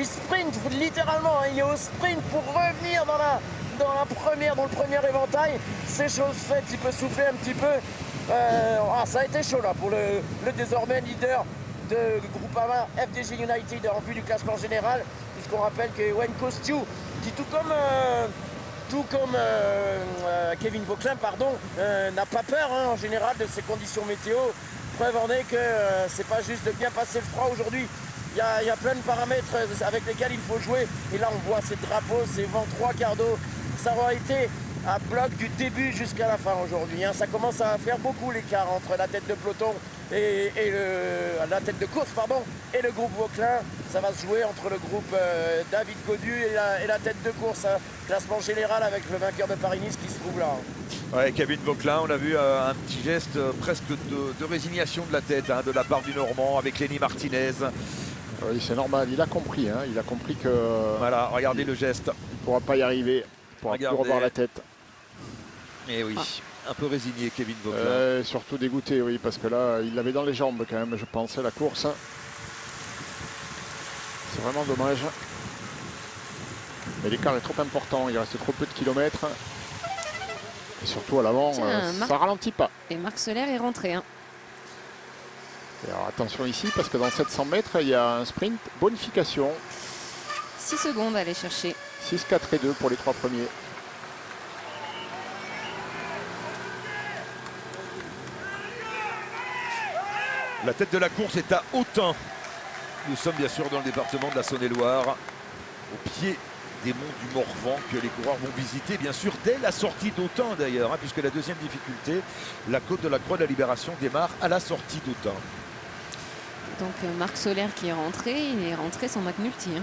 Speaker 4: sprint littéralement, hein. Il est au sprint pour revenir dans le premier éventail. C'est chose faite, il peut souffler un petit peu. Ça a été chaud là pour le désormais leader de Groupama FDJ United en vue du classement général, puisqu'on rappelle que Wayne Kostiou, qui tout comme Kevin Vauclin, n'a pas peur hein, en général de ces conditions météo. Preuve en est que c'est pas juste de bien passer le froid aujourd'hui. Il y a plein de paramètres avec lesquels il faut jouer. Et là, on voit ces drapeaux, ces vents 3 quarts d'eau. Ça aura été à bloc du début jusqu'à la fin aujourd'hui. Hein. Ça commence à faire beaucoup l'écart entre la tête de peloton et la tête de course et le groupe Vauclin. Ça va se jouer entre le groupe David Gaudu et la tête de course. Hein. Classement général avec le vainqueur de Paris-Nice qui se trouve là.
Speaker 1: Ouais, Kevin Vauclin, on a vu un petit geste presque de résignation de la tête hein, de la part du Normand avec Lenny Martinez.
Speaker 2: Oui, c'est normal, il a compris. Hein. Il a compris que...
Speaker 1: Voilà, regardez le geste.
Speaker 2: Il ne pourra pas y arriver, il ne pourra plus revoir la tête.
Speaker 1: Et oui, un peu résigné Kevin Vauclin.
Speaker 2: Surtout dégoûté, oui, parce que là, il l'avait dans les jambes quand même, je pensais, la course. C'est vraiment dommage. Mais l'écart est trop important, il reste trop peu de kilomètres. Et surtout à l'avant, ça ralentit pas.
Speaker 3: Et Marc Soler est rentré. Hein.
Speaker 2: Et alors attention ici, parce que dans 700 mètres, il y a un sprint bonification.
Speaker 3: 6 secondes à aller chercher.
Speaker 2: 6, 4 et 2 pour les 3 premiers.
Speaker 1: La tête de la course est à Autun. Nous sommes bien sûr dans le département de la Saône-et-Loire, au pied des monts du Morvan que les coureurs vont visiter bien sûr dès la sortie d'Autun d'ailleurs, hein, puisque la deuxième difficulté, la côte de la Croix de la Libération, démarre à la sortie d'Autun.
Speaker 3: Donc Marc Soler qui est rentré, il est rentré sans McNulty. Hein.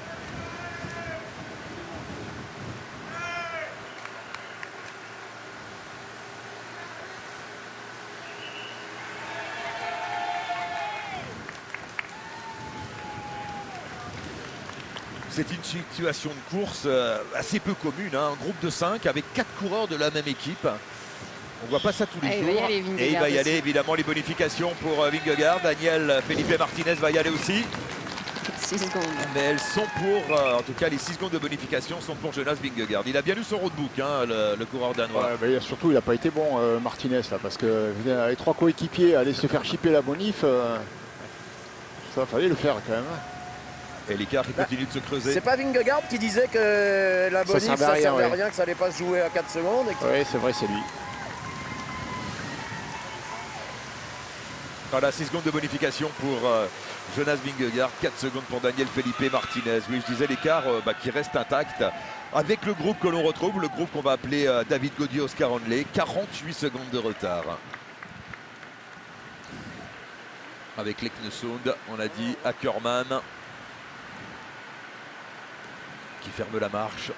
Speaker 1: C'est une situation de course assez peu commune, hein. Un groupe de 5 avec 4 coureurs de la même équipe. On ne voit pas ça tous les jours. Et il va y aller évidemment les bonifications pour Vingegaard. Daniel Felipe Martinez va y aller aussi.
Speaker 3: 6 secondes.
Speaker 1: Mais elles sont pour, en tout cas les 6 secondes de bonification sont pour Jonas Vingegaard. Il a bien eu son roadbook, hein, le coureur danois.
Speaker 2: Ouais, mais surtout il n'a pas été bon Martinez là, parce que avec 3 coéquipiers aller se faire chipper la bonif, ça fallait le faire quand même.
Speaker 1: Et l'écart qui continue de se creuser.
Speaker 4: C'est pas Vingegaard qui disait que la bonif ça servait à rien, que ça allait pas se jouer à 4 secondes.
Speaker 2: Oui, c'est vrai, c'est lui.
Speaker 1: Voilà, 6 secondes de bonification pour Jonas Vingegaard, 4 secondes pour Daniel Felipe Martinez. Oui, je disais l'écart qui reste intact avec le groupe que l'on retrouve, le groupe qu'on va appeler David Gaudu, Oscar Onley, 48 secondes de retard. Avec l'Eknesund, on a dit Ackermann qui ferme la marche.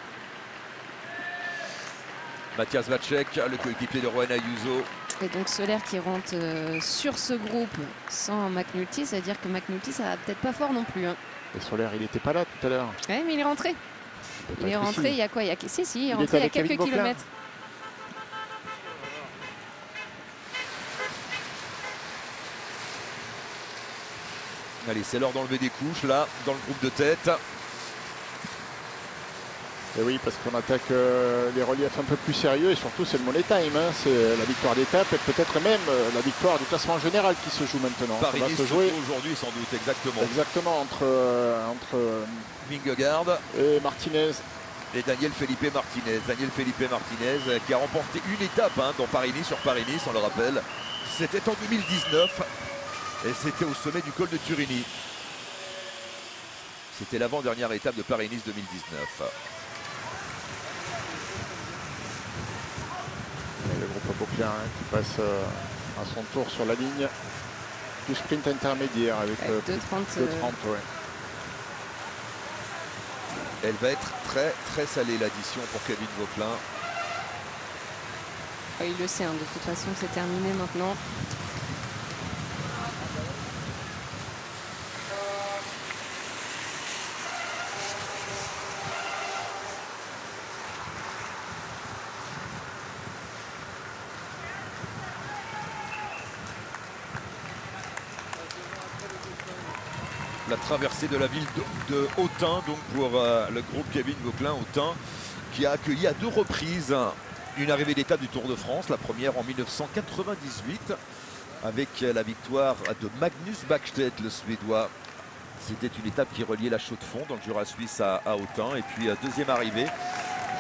Speaker 1: Mathias Vacek, le coéquipier de Juan Ayuso.
Speaker 3: Et donc Soler qui rentre sur ce groupe sans McNulty, c'est-à-dire que McNulty ça va peut-être pas fort non plus. Hein.
Speaker 2: Et Soler il n'était pas là tout à l'heure.
Speaker 3: Ouais, mais il est rentré. Il est rentré il y a quoi? Il est rentré il y a quelques kilomètres.
Speaker 1: Allez, c'est l'heure d'enlever des couches là, dans le groupe de tête.
Speaker 2: Et oui, parce qu'on attaque les reliefs un peu plus sérieux et surtout c'est le money time. Hein. C'est la victoire d'étape et peut-être même la victoire du classement général qui se joue maintenant.
Speaker 1: Paris-Nice se jouer aujourd'hui sans doute, exactement.
Speaker 2: Exactement, entre
Speaker 1: Vingegaard
Speaker 2: et Martinez.
Speaker 1: Et Daniel Felipe Martinez. Daniel Felipe Martinez qui a remporté une étape hein, dans Paris-Nice, sur Paris-Nice, on le rappelle. C'était en 2019 et c'était au sommet du col de Turini. C'était l'avant-dernière étape de Paris-Nice 2019.
Speaker 2: Vauclin qui passe à son tour sur la ligne du sprint intermédiaire avec
Speaker 3: 2,30.
Speaker 2: 2,30, ouais.
Speaker 1: Elle va être très très salée l'addition pour Kevin Vauclin.
Speaker 3: Il le sait, hein, de toute façon c'est terminé maintenant.
Speaker 1: La traversée de la ville de Autun, donc pour le groupe Kevin Vauclin Autun, qui a accueilli à 2 reprises une arrivée d'étape du Tour de France. La première en 1998 avec la victoire de Magnus Bäckstedt, le Suédois. C'était une étape qui reliait la Chaux-de-Fonds dans le Jura suisse à Autun. Et puis deuxième arrivée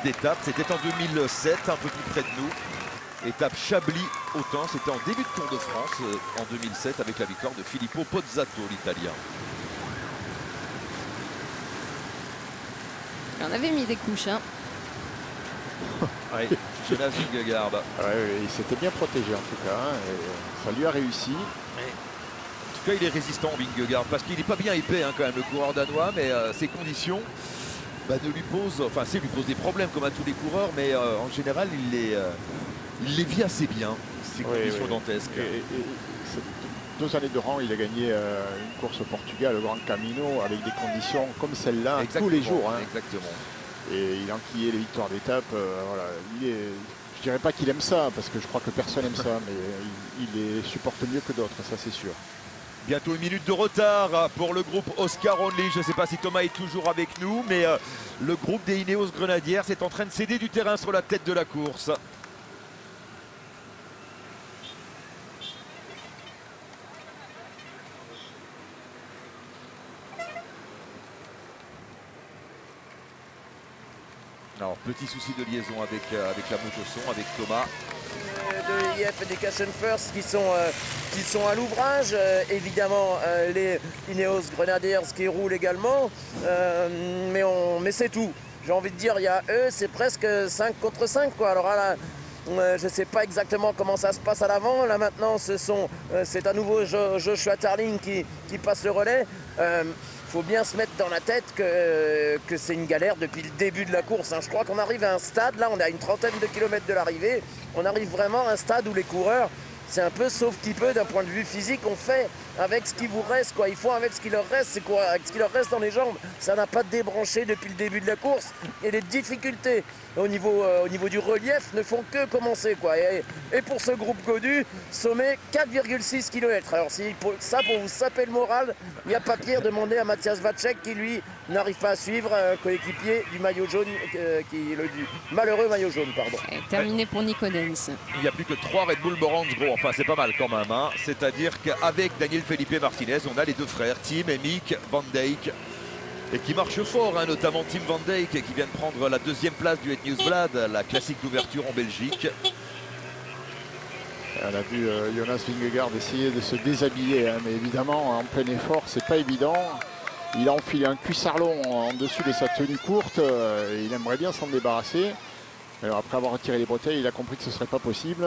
Speaker 1: d'étape, c'était en 2007, un peu plus près de nous. Étape Chablis-Autun, c'était en début de Tour de France en 2007 avec la victoire de Filippo Pozzato, l'Italien.
Speaker 3: On avait mis des couches. Hein.
Speaker 1: Oui, Jonas Vingegaard.
Speaker 2: Ouais, il s'était bien protégé en tout cas, hein, et ça lui a réussi.
Speaker 1: En tout cas, il est résistant, Vingegaard, parce qu'il n'est pas bien épais hein, quand même, le coureur danois, mais ses conditions ne lui posent, enfin, lui pose des problèmes comme à tous les coureurs, mais en général, il les vit assez bien, ces conditions dantesques.
Speaker 2: 2 années de rang, il a gagné une course au Portugal, le Grand Camino, avec des conditions comme celle-là tous les jours. Hein.
Speaker 1: Exactement.
Speaker 2: Et il a enquillé les victoires d'étape. Voilà. Je dirais pas qu'il aime ça, parce que je crois que personne aime ça, mais il les supporte mieux que d'autres, ça c'est sûr.
Speaker 1: Bientôt 1 minute de retard pour le groupe Oscar Only. Je ne sais pas si Thomas est toujours avec nous, mais le groupe des Ineos Grenadiers est en train de céder du terrain sur la tête de la course. Alors, petit souci de liaison avec la moto-son, avec Thomas.
Speaker 4: De IF Education First qui sont à l'ouvrage. Évidemment, les Ineos Grenadiers qui roulent également. Mais c'est tout. J'ai envie de dire, il y a eux, c'est presque 5 contre 5. Quoi. Alors là, je ne sais pas exactement comment ça se passe à l'avant. Là maintenant, c'est à nouveau Joshua Tarling qui passe le relais. Faut bien se mettre dans la tête que c'est une galère depuis le début de la course. Hein. Je crois qu'on arrive à un stade, là on est à une trentaine de kilomètres de l'arrivée, on arrive vraiment à un stade où les coureurs, c'est un peu sauf qui peut d'un point de vue physique, on fait avec ce qui vous reste, quoi. Ils font avec ce qui leur reste, c'est quoi, avec ce qui leur reste dans les jambes. Ça n'a pas débranché depuis le début de la course. Et les difficultés au niveau du relief ne font que commencer, quoi. Et pour ce groupe connu, sommet 4,6 km. Alors pour vous saper le moral, il n'y a pas pire, demandé à Mathias Vacek qui lui n'arrive pas à suivre un coéquipier du maillot jaune, du malheureux maillot jaune, pardon.
Speaker 3: Terminé pour Nico Denz.
Speaker 1: Il n'y a plus que 3 Red Bull Moranzgro, enfin c'est pas mal quand même. Hein. C'est-à-dire qu'avec Daniel Felipe Martinez, on a les 2 frères, Tim et Mick Van Dijk, et qui marchent fort, hein, notamment Tim Van Dijk qui vient de prendre la 2e place du Het Nieuwsblad, la classique d'ouverture en Belgique.
Speaker 2: On a vu Jonas Vingegaard essayer de se déshabiller, hein, mais évidemment en plein effort, c'est pas évident. Il a enfilé un cuissard long en dessus de sa tenue courte, il aimerait bien s'en débarrasser. Alors après avoir retiré les bretelles, il a compris que ce ne serait pas possible.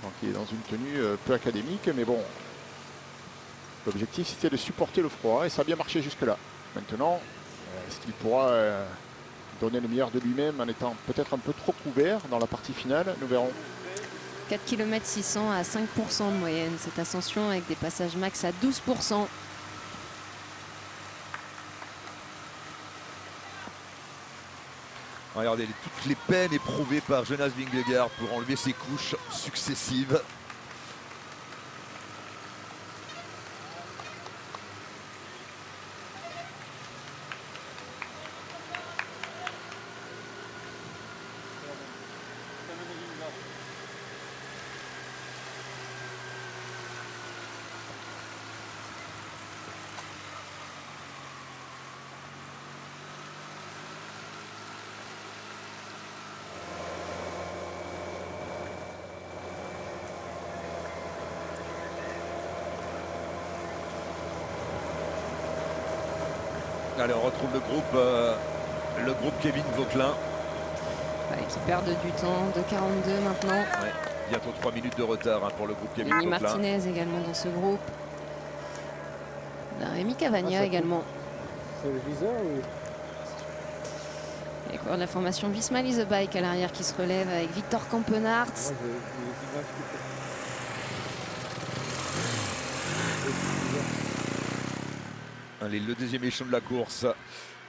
Speaker 2: Donc il est dans une tenue peu académique, mais bon, l'objectif c'était de supporter le froid et ça a bien marché jusque-là. Maintenant, est-ce qu'il pourra donner le meilleur de lui-même en étant peut-être un peu trop couvert dans la partie finale? Nous verrons.
Speaker 3: 4 km 600 à 5% de moyenne, cette ascension avec des passages max à 12%.
Speaker 1: Regardez toutes les peines éprouvées par Jonas Vingegaard pour enlever ses couches successives. Allez, on retrouve le groupe Kevin Vauclin.
Speaker 3: Qui perdent du temps, de 42 maintenant.
Speaker 1: Ouais, bientôt 3 minutes de retard pour le groupe Kevin
Speaker 3: Rémi
Speaker 1: Coquelin.
Speaker 3: Martinez également dans ce groupe. Rémi Cavagna également.
Speaker 11: C'est le viseur ou...
Speaker 3: Les coureurs de la formation Visma Lease a Bike à l'arrière qui se relève avec Victor Campenart.
Speaker 1: Allez, le deuxième échelon de la course,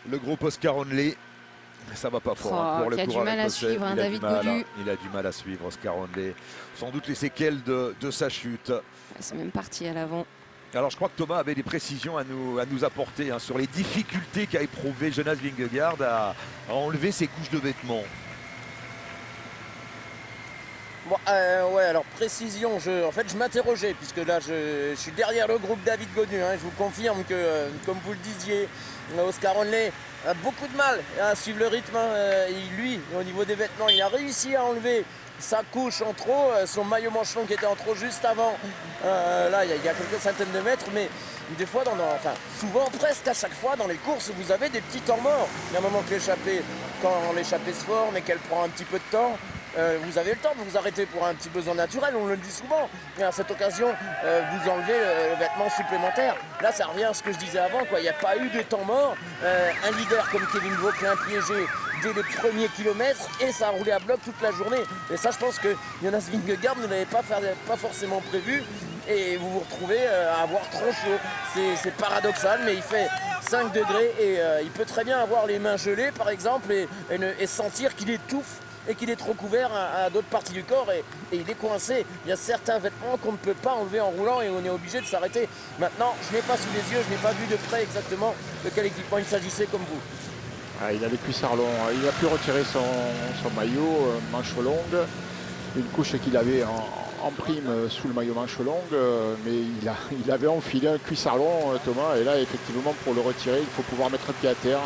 Speaker 1: le groupe Oscar Onley. Ça va pas fort pour le
Speaker 3: qui a du
Speaker 1: coureur
Speaker 3: mal à
Speaker 1: écossais.
Speaker 3: suivre, David Gaudu.
Speaker 1: Il a du mal à suivre, Oscar Onley. Sans doute les séquelles de sa chute.
Speaker 3: C'est même parti à l'avant.
Speaker 1: Alors je crois que Thomas avait des précisions à nous apporter sur les difficultés qu'a éprouvé Jonas Vingegaard à enlever ses couches de vêtements.
Speaker 4: Bon, ouais, alors précision, en fait je m'interrogeais puisque là je suis derrière le groupe David Gaudu. Je vous confirme que, comme vous le disiez, Oscar Onley a beaucoup de mal à suivre le rythme. Lui, au niveau des vêtements, il a réussi à enlever sa couche en trop, son maillot manche long qui était en trop juste avant. Là, il y a quelques centaines de mètres, mais des fois, enfin souvent, presque à chaque fois dans les courses, vous avez des petits temps morts. Il y a un moment que quand l'échappée se forme et qu'elle prend un petit peu de temps, vous avez le temps de vous arrêter pour un petit besoin naturel, on le dit souvent. Et à cette occasion, vous enlevez le vêtement supplémentaire. Là, ça revient à ce que je disais avant, quoi. Il n'y a pas eu de temps mort. Un leader comme Kevin Vauquelin piégé dès les premiers kilomètres et ça a roulé à bloc toute la journée. Et ça, je pense que Jonas Vingegaard ne l'avait pas forcément prévu. Et vous vous retrouvez à avoir trop chaud. C'est paradoxal, mais il fait 5 degrés et il peut très bien avoir les mains gelées, par exemple, et sentir qu'il étouffe et qu'il est trop couvert à d'autres parties du corps et il est coincé. Il y a certains vêtements qu'on ne peut pas enlever en roulant et on est obligé de s'arrêter. Maintenant, je n'ai pas sous les yeux, je n'ai pas vu de près exactement de quel équipement il s'agissait comme vous.
Speaker 2: Il a les cuissards longs, il a pu retirer son maillot manche longue, une couche qu'il avait en prime sous le maillot manche longue, mais il avait enfilé un cuissard long, Thomas, et là effectivement pour le retirer il faut pouvoir mettre un pied à terre.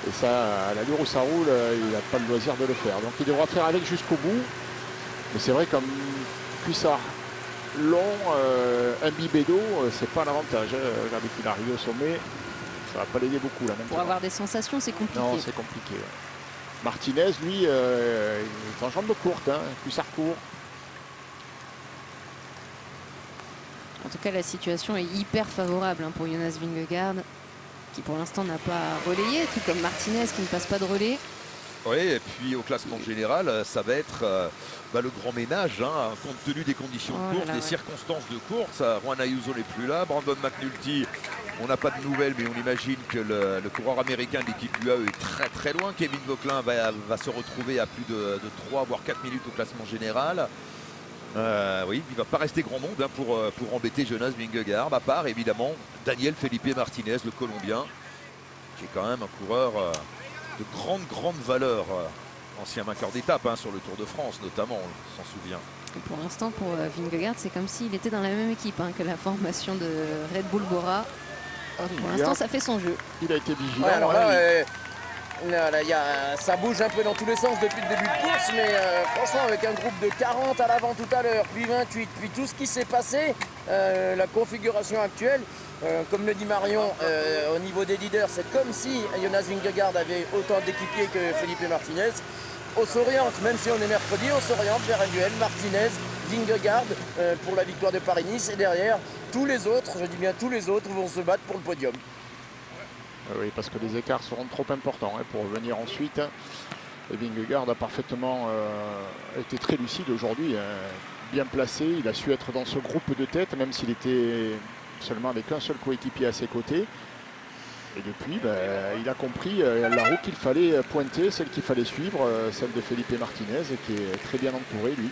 Speaker 2: Et ça, à l'allure où ça roule, il n'a pas le loisir de le faire. Donc il devra faire avec jusqu'au bout. Mais c'est vrai comme cuissard long, imbibé d'eau, c'est pas un avantage. Regardez qu'il arrive au sommet, ça va pas l'aider beaucoup là maintenant.
Speaker 3: Pour avoir des sensations, c'est compliqué.
Speaker 2: Non, c'est compliqué. Martinez, lui, il est en jambes courtes, cuissard court.
Speaker 3: En tout cas, la situation est hyper favorable pour Jonas Vingegaard, qui pour l'instant n'a pas relayé, tout comme Martinez qui ne passe pas de relais.
Speaker 1: Oui, et puis au classement général, ça va être le grand ménage, compte tenu des conditions de course, des circonstances de course. Juan Ayuso n'est plus là, Brandon McNulty, on n'a pas de nouvelles, mais on imagine que le coureur américain de l'équipe UAE est très très loin. Kevin Vauquelin va se retrouver à plus de 3 voire 4 minutes au classement général. Oui, il ne va pas rester grand monde pour embêter Jonas Vingegaard, à part évidemment Daniel Felipe Martinez, le Colombien, qui est quand même un coureur de grande valeur, ancien vainqueur d'étape sur le Tour de France notamment, on s'en souvient.
Speaker 3: Et pour l'instant, pour Vingegaard, c'est comme s'il était dans la même équipe que la formation de Red Bull Bora. Pour l'instant, ça fait son jeu.
Speaker 2: Il a été vigilant.
Speaker 4: Ouais, alors là, ça bouge un peu dans tous les sens depuis le début de course, mais franchement avec un groupe de 40 à l'avant tout à l'heure, puis 28, puis tout ce qui s'est passé, la configuration actuelle, comme le dit Marion, au niveau des leaders, c'est comme si Jonas Vingegaard avait autant d'équipiers que Felipe Martinez. On s'oriente, même si on est mercredi, on s'oriente vers un duel Martinez, Vingegaard pour la victoire de Paris-Nice, et derrière tous les autres, je dis bien tous les autres, vont se battre pour le podium.
Speaker 2: Oui, parce que les écarts seront trop importants pour revenir ensuite. Et Vingegaard a parfaitement été très lucide aujourd'hui, bien placé. Il a su être dans ce groupe de tête, même s'il était seulement avec un seul coéquipier à ses côtés. Et depuis, il a compris la route qu'il fallait pointer, celle qu'il fallait suivre, celle de Felipe Martinez, qui est très bien entouré, lui.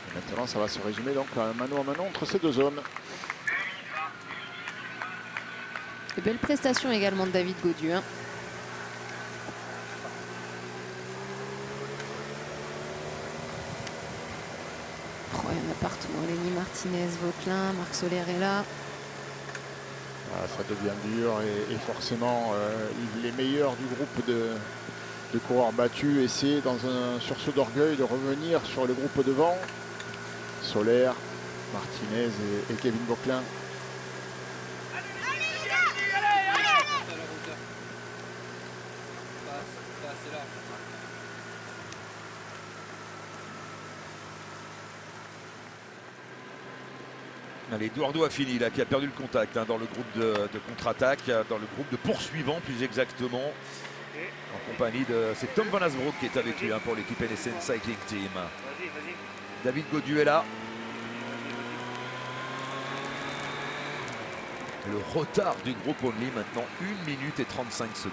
Speaker 2: Et maintenant, ça va se résumer donc à mano à mano entre ces deux hommes.
Speaker 3: Et belle prestation également de David Gaudu. Il y en a partout. Lenny Martinez, Vauquelin, Marc Soler est là.
Speaker 2: Ça devient dur et forcément les meilleurs du groupe de coureurs battus essaient dans un sursaut d'orgueil de revenir sur le groupe devant. Soler, Martinez et Kevin Vauquelin.
Speaker 1: Allez, Eduardo Affini là, qui a perdu le contact dans le groupe de contre-attaque, dans le groupe de poursuivants plus exactement, en compagnie de... C'est Tom Van Asbroek qui est avec lui pour l'équipe NSN Cycling Team. David Gaudu est là. Le retard du groupe Only maintenant 1 minute et 35 secondes.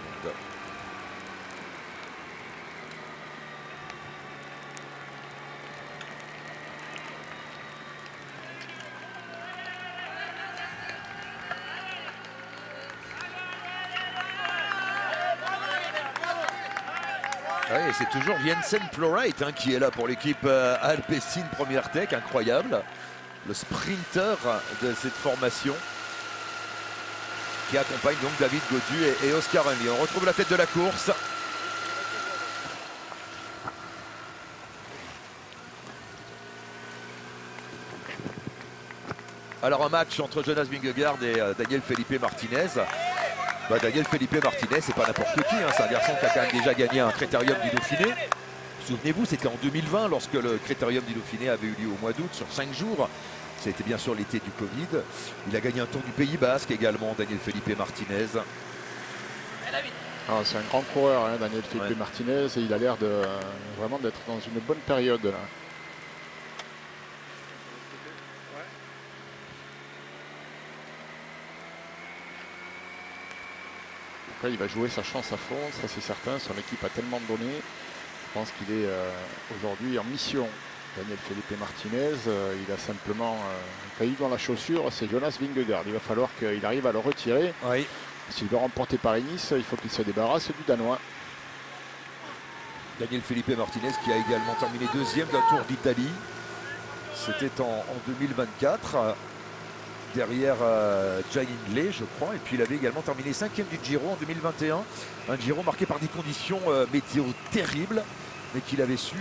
Speaker 1: Ouais, c'est toujours Jensen Plowright qui est là pour l'équipe Alpecin Première Tech, incroyable. Le sprinter de cette formation qui accompagne donc David Gaudu et Oscar Henley. On retrouve la tête de la course. Alors un match entre Jonas Vingegaard et Daniel Felipe Martinez. Daniel Felipe Martinez, c'est pas n'importe qui, c'est un garçon qui a quand même déjà gagné un Critérium du Dauphiné. Souvenez-vous, c'était en 2020 lorsque le Critérium du Dauphiné avait eu lieu au mois d'août sur 5 jours. C'était bien sûr l'été du Covid. Il a gagné un Tour du Pays Basque également, Daniel Felipe Martinez.
Speaker 2: C'est un grand coureur, Daniel Felipe Martinez, et il a l'air de vraiment d'être dans une bonne période là. Après, il va jouer sa chance à fond, ça c'est certain. Son équipe a tellement donné. Je pense qu'il est aujourd'hui en mission. Daniel Felipe Martinez, il a simplement failli dans la chaussure, c'est Jonas Vingegaard. Il va falloir qu'il arrive à le retirer.
Speaker 1: Oui.
Speaker 2: S'il veut remporter Paris-Nice, il faut qu'il se débarrasse du Danois.
Speaker 1: Daniel Felipe Martinez qui a également terminé deuxième d'un Tour d'Italie. C'était en 2024. Derrière Jai Hindley, je crois. Et puis il avait également terminé 5e du Giro en 2021. Un Giro marqué par des conditions météo terribles, mais qu'il avait su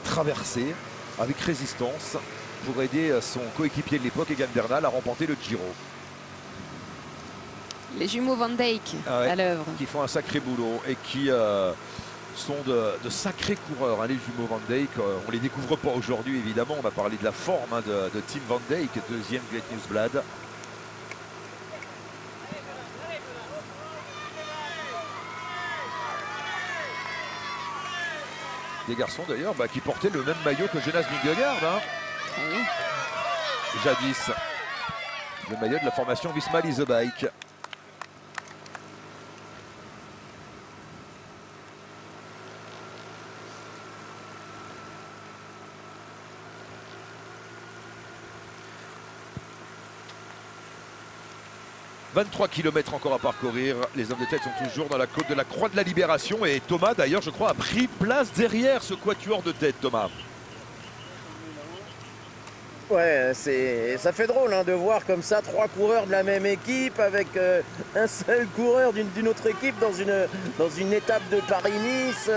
Speaker 1: traverser avec résistance pour aider son coéquipier de l'époque, Egan Bernal, à remporter le Giro.
Speaker 3: Les jumeaux Van Dijk à l'œuvre.
Speaker 1: Qui font un sacré boulot et qui sont de sacrés coureurs. Les jumeaux Van Dijk, on ne les découvre pas aujourd'hui évidemment. On va parler de la forme de Tim Van Dijk, deuxième Great Newsblad. Des garçons d'ailleurs qui portaient le même maillot que Jonas Vingegaard. Jadis. Le maillot de la formation Visma Lease a Bike. « 23 km encore à parcourir. Les hommes de tête sont toujours dans la côte de la Croix de la Libération. Et Thomas, d'ailleurs, je crois, a pris place derrière ce quatuor de tête, Thomas.
Speaker 4: Ouais, ça fait drôle de voir comme ça 3 coureurs de la même équipe avec un seul coureur d'une autre équipe dans une étape de Paris-Nice.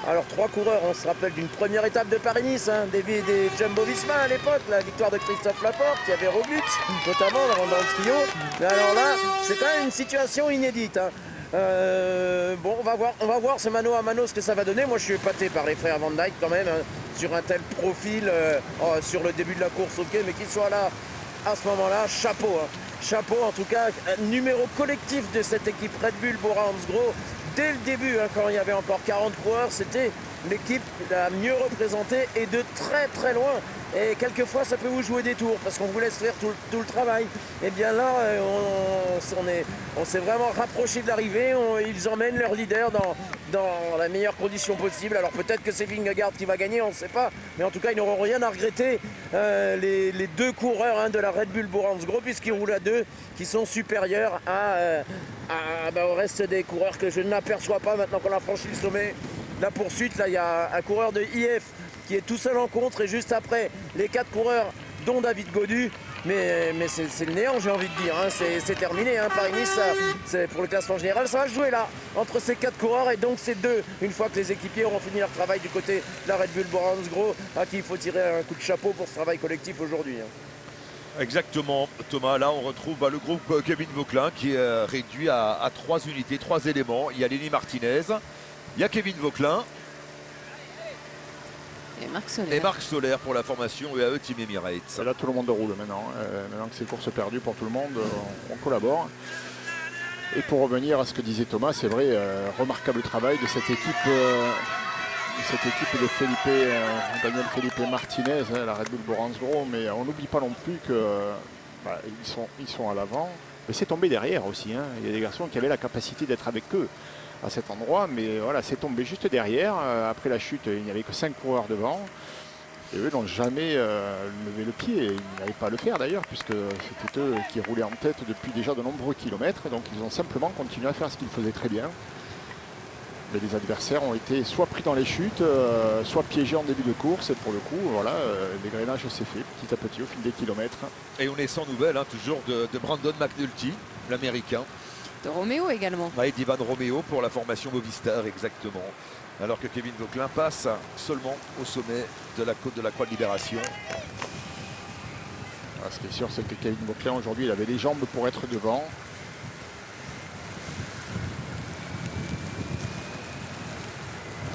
Speaker 4: Alors 3 coureurs, on se rappelle d'une première étape de Paris-Nice, des Jumbo-Visma à l'époque, la victoire de Christophe Laporte, il y avait Roglic notamment dans le trio. Mais alors là, c'est quand même une situation inédite. Bon, on va voir ce mano à mano ce que ça va donner. Moi je suis épaté par les frères Van Dijk quand même, sur un tel profil, sur le début de la course, ok, mais qu'ils soient là à ce moment-là, chapeau. Chapeau en tout cas, numéro collectif de cette équipe Red Bull Bora-Hansgrohe. Dès le début, quand il y avait encore 40 coureurs, c'était l'équipe la mieux représentée et de très très loin. Et quelquefois ça peut vous jouer des tours parce qu'on vous laisse faire tout le travail. Et bien là, on s'est vraiment rapproché de l'arrivée. Ils emmènent leur leader dans la meilleure condition possible. Alors peut-être que c'est Vingegaard qui va gagner, on ne sait pas. Mais en tout cas, ils n'auront rien à regretter. Les 2 coureurs de la Red Bull Bora-Hansgrohe, puisqu'ils roulent à 2, qui sont supérieurs au reste des coureurs que je n'aperçois pas maintenant qu'on a franchi le sommet. La poursuite, là, il y a un coureur de IF qui est tout seul en contre et juste après les 4 coureurs dont David Gaudu, mais c'est le néant, j'ai envie de dire, c'est terminé, Paris-Nice, c'est pour le classement général, ça va se jouer là entre ces 4 coureurs et donc ces 2, une fois que les équipiers auront fini leur travail du côté de la Red Bull Bora-Hansgrohe, à qui il faut tirer un coup de chapeau pour ce travail collectif aujourd'hui.
Speaker 1: Exactement, Thomas. Là, on retrouve le groupe Kevin Vauquelin qui est réduit à 3 unités, 3 éléments. Il y a Lenny Martinez, il y a Kevin Vauquelin,
Speaker 3: Et Marc Soler.
Speaker 1: Et Marc Soler pour la formation UAE Team Emirates.
Speaker 2: Et là, tout le monde roule maintenant. Maintenant que c'est course perdue pour tout le monde, on collabore. Et pour revenir à ce que disait Thomas, c'est vrai, remarquable travail de cette équipe de Felipe, Daniel Felipe Martinez, la Red Bull Boransgro. Mais on n'oublie pas non plus que ils sont à l'avant. Mais c'est tombé derrière aussi. Il y a des garçons qui avaient la capacité d'être avec eux à cet endroit, mais voilà, c'est tombé juste derrière. Après la chute, il n'y avait que 5 coureurs devant. Et eux n'ont jamais levé le pied. Ils n'avaient pas à le faire d'ailleurs, puisque c'était eux qui roulaient en tête depuis déjà de nombreux kilomètres. Donc ils ont simplement continué à faire ce qu'ils faisaient très bien. Mais les adversaires ont été soit pris dans les chutes, soit piégés en début de course. Et pour le coup, voilà, l'égrainage s'est fait petit à petit au fil des kilomètres.
Speaker 1: Et on est sans nouvelles, toujours de Brandon McNulty, l'américain.
Speaker 3: De Roméo également.
Speaker 1: Et d'Ivan Romeo pour la formation Movistar, exactement. Alors que Kevin Vauquelin passe seulement au sommet de la côte de la Croix de Libération.
Speaker 2: Ce qui est sûr, c'est que Kevin Vauquelin, aujourd'hui, il avait les jambes pour être devant.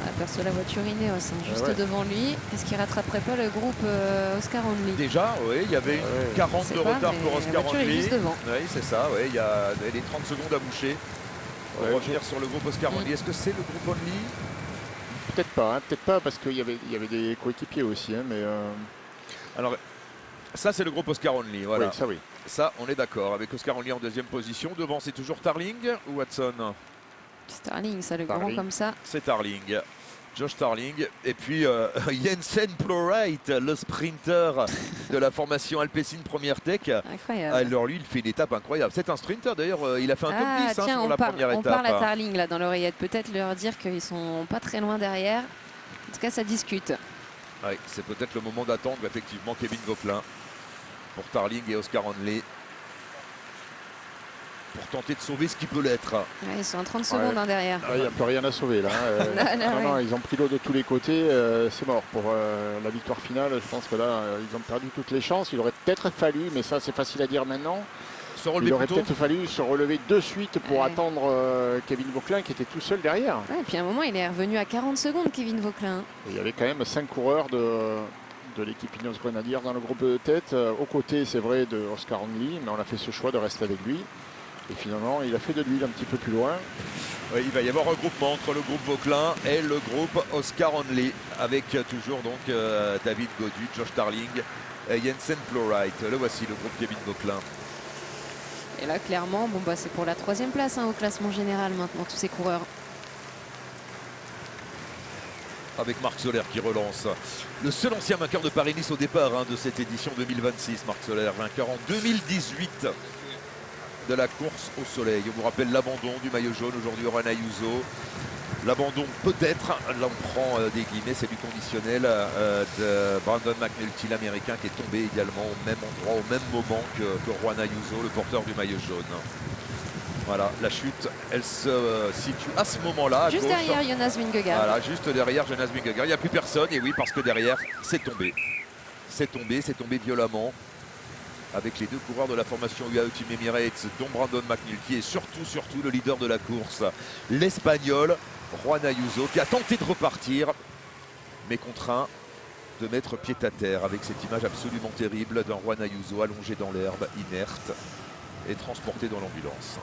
Speaker 3: On aperçoit la voiture Ineos juste devant lui. Est-ce qu'il rattraperait pas le groupe Oscar Only?
Speaker 1: Déjà, oui, il y avait 40 de retard pour Oscar Only.
Speaker 3: Juste devant.
Speaker 1: Oui, c'est ça, oui, il y a les 30 secondes à boucher. On va revenir sur le groupe Oscar Only. Est-ce que c'est le groupe Only?
Speaker 2: Peut-être pas, parce qu'il y avait des coéquipiers aussi. Mais
Speaker 1: alors, ça c'est le groupe Oscar Only, voilà.
Speaker 2: Oui, ça oui.
Speaker 1: Ça, on est d'accord. Avec Oscar Only en deuxième position. Devant, c'est toujours Tarling ou Watson?
Speaker 3: Starling, ça, le grand comme ça.
Speaker 1: C'est Tarling. Josh Tarling. Et puis Jensen Plowright, le sprinter de la formation Alpecin Première Tech.
Speaker 3: Incroyable.
Speaker 1: Alors lui, il fait une étape incroyable. C'est un sprinter d'ailleurs. Il a fait un top 10
Speaker 3: tiens,
Speaker 1: sur la première étape.
Speaker 3: On parle à Tarling là dans l'oreillette. Peut-être leur dire qu'ils sont pas très loin derrière. En tout cas, ça discute.
Speaker 1: Oui, c'est peut-être le moment d'attendre effectivement Kevin Vauquelin pour Tarling et Oscar Onley. Pour tenter de sauver ce qui peut l'être.
Speaker 3: Ouais, ils sont en 30 secondes derrière.
Speaker 2: Il n'y a plus rien à sauver là. Non, ils ont pris l'eau de tous les côtés. C'est mort pour la victoire finale. Je pense que là, ils ont perdu toutes les chances. Il aurait peut-être fallu, mais ça c'est facile à dire maintenant. Il aurait peut-être fallu se relever de suite pour attendre Kevin Vauquelin qui était tout seul derrière.
Speaker 3: Ouais, et puis à un moment, il est revenu à 40 secondes, Kevin Vauquelin.
Speaker 2: Et il y avait quand même 5 coureurs de l'équipe Ineos Grenadiers dans le groupe de tête. Aux côtés, c'est vrai, de Oscar Onley, mais on a fait ce choix de rester avec lui. Et finalement, il a fait de l'huile un petit peu plus loin.
Speaker 1: Oui, il va y avoir un regroupement entre le groupe Vauquelin et le groupe Oscar Onley, avec toujours donc David Gaudu, Josh Tarling et Jensen Plowright. Le voici, le groupe Kevin Vauquelin.
Speaker 3: Et là, clairement, c'est pour la 3e place au classement général maintenant, tous ces coureurs.
Speaker 1: Avec Marc Soler qui relance. Le seul ancien vainqueur de Paris-Nice au départ de cette édition 2026. Marc Soler, vainqueur en 2018 de la course au soleil. On vous rappelle l'abandon du maillot jaune aujourd'hui au Juan Ayuso. L'abandon peut-être, là on prend des guillemets, c'est du conditionnel de Brandon McNulty, l'américain, qui est tombé également au même endroit, au même moment que Juan Ayuso, le porteur du maillot jaune. Voilà, la chute, elle se situe à ce moment-là.
Speaker 3: Juste derrière Jonas Vingegaard.
Speaker 1: Voilà, juste derrière Jonas Vingegaard. Il n'y a plus personne, et oui, parce que derrière, c'est tombé. C'est tombé violemment. Avec les deux coureurs de la formation UAE Team Emirates, dont Brandon McNulty, et surtout le leader de la course, l'Espagnol Juan Ayuso, qui a tenté de repartir, mais contraint de mettre pied à terre avec cette image absolument terrible d'un Juan Ayuso allongé dans l'herbe, inerte, et transporté dans l'ambulance.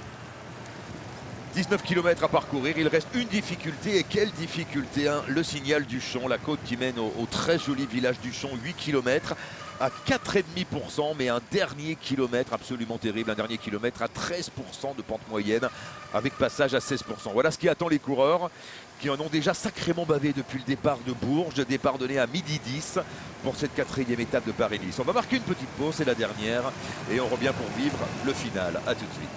Speaker 1: 19 km à parcourir, il reste une difficulté, et quelle difficulté, le signal du Champ, la côte qui mène au très joli village du Champ, 8 km à 4,5%, mais un dernier kilomètre absolument terrible, un dernier kilomètre à 13% de pente moyenne, avec passage à 16%. Voilà ce qui attend les coureurs, qui en ont déjà sacrément bavé depuis le départ de Bourges, départ donné à 12h10 pour cette 4e étape de Paris-Nice. On va marquer une petite pause, c'est la dernière, et on revient pour vivre le final. A tout de suite.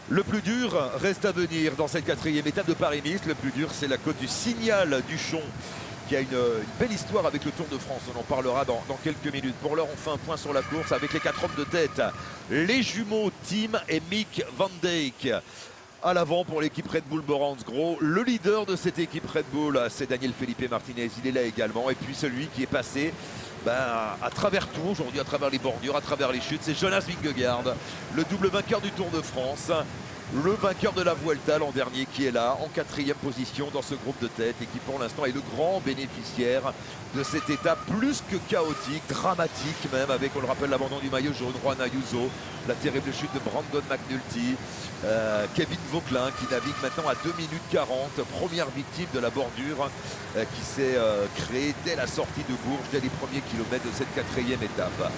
Speaker 1: Le plus dur reste à venir dans cette 4e étape de Paris-Nice. Le plus dur, c'est la côte du Signal Duchon, qui a une belle histoire avec le Tour de France. On en parlera dans quelques minutes. Pour l'heure, on fait un point sur la course avec les 4 hommes de tête. Les jumeaux Tim et Mick Van Dijk. À l'avant pour l'équipe Red Bull Boransgro. Le leader de cette équipe Red Bull, c'est Daniel Felipe Martinez. Il est là également. Et puis celui qui est passé à travers tout aujourd'hui, à travers les bordures, à travers les chutes, c'est Jonas Vingegaard, le double vainqueur du Tour de France. Le vainqueur de la Vuelta l'an dernier qui est là en 4e position dans ce groupe de tête et qui pour l'instant est le grand bénéficiaire de cette étape plus que chaotique, dramatique même, avec, on le rappelle, l'abandon du maillot jaune, Juan Ayuso, la terrible chute de Brandon McNulty, Kevin Vauquelin qui navigue maintenant à 2 minutes 40, première victime de la bordure qui s'est créée dès la sortie de Bourges, dès les premiers kilomètres de cette 4e étape.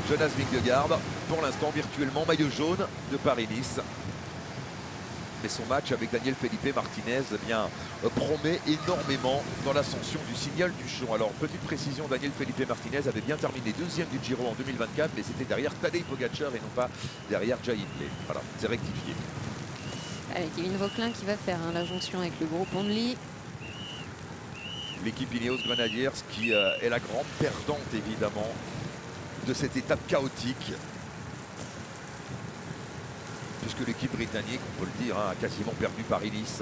Speaker 1: Jonas Vingegaard, pour l'instant virtuellement maillot jaune de Paris-Nice. Mais son match avec Daniel Felipe Martinez promet énormément dans l'ascension du Signal Duchon. Alors, petite précision, Daniel Felipe Martinez avait bien terminé 2e du Giro en 2024, mais c'était derrière Tadej Pogacar et non pas derrière Jay Hindley. Voilà, c'est rectifié.
Speaker 3: Allez, Kevin Vauquelin qui va faire la jonction avec le groupe Only.
Speaker 1: L'équipe Ineos Grenadiers qui est la grande perdante évidemment de cette étape chaotique. Puisque l'équipe britannique, on peut le dire, a quasiment perdu Paris-Nice.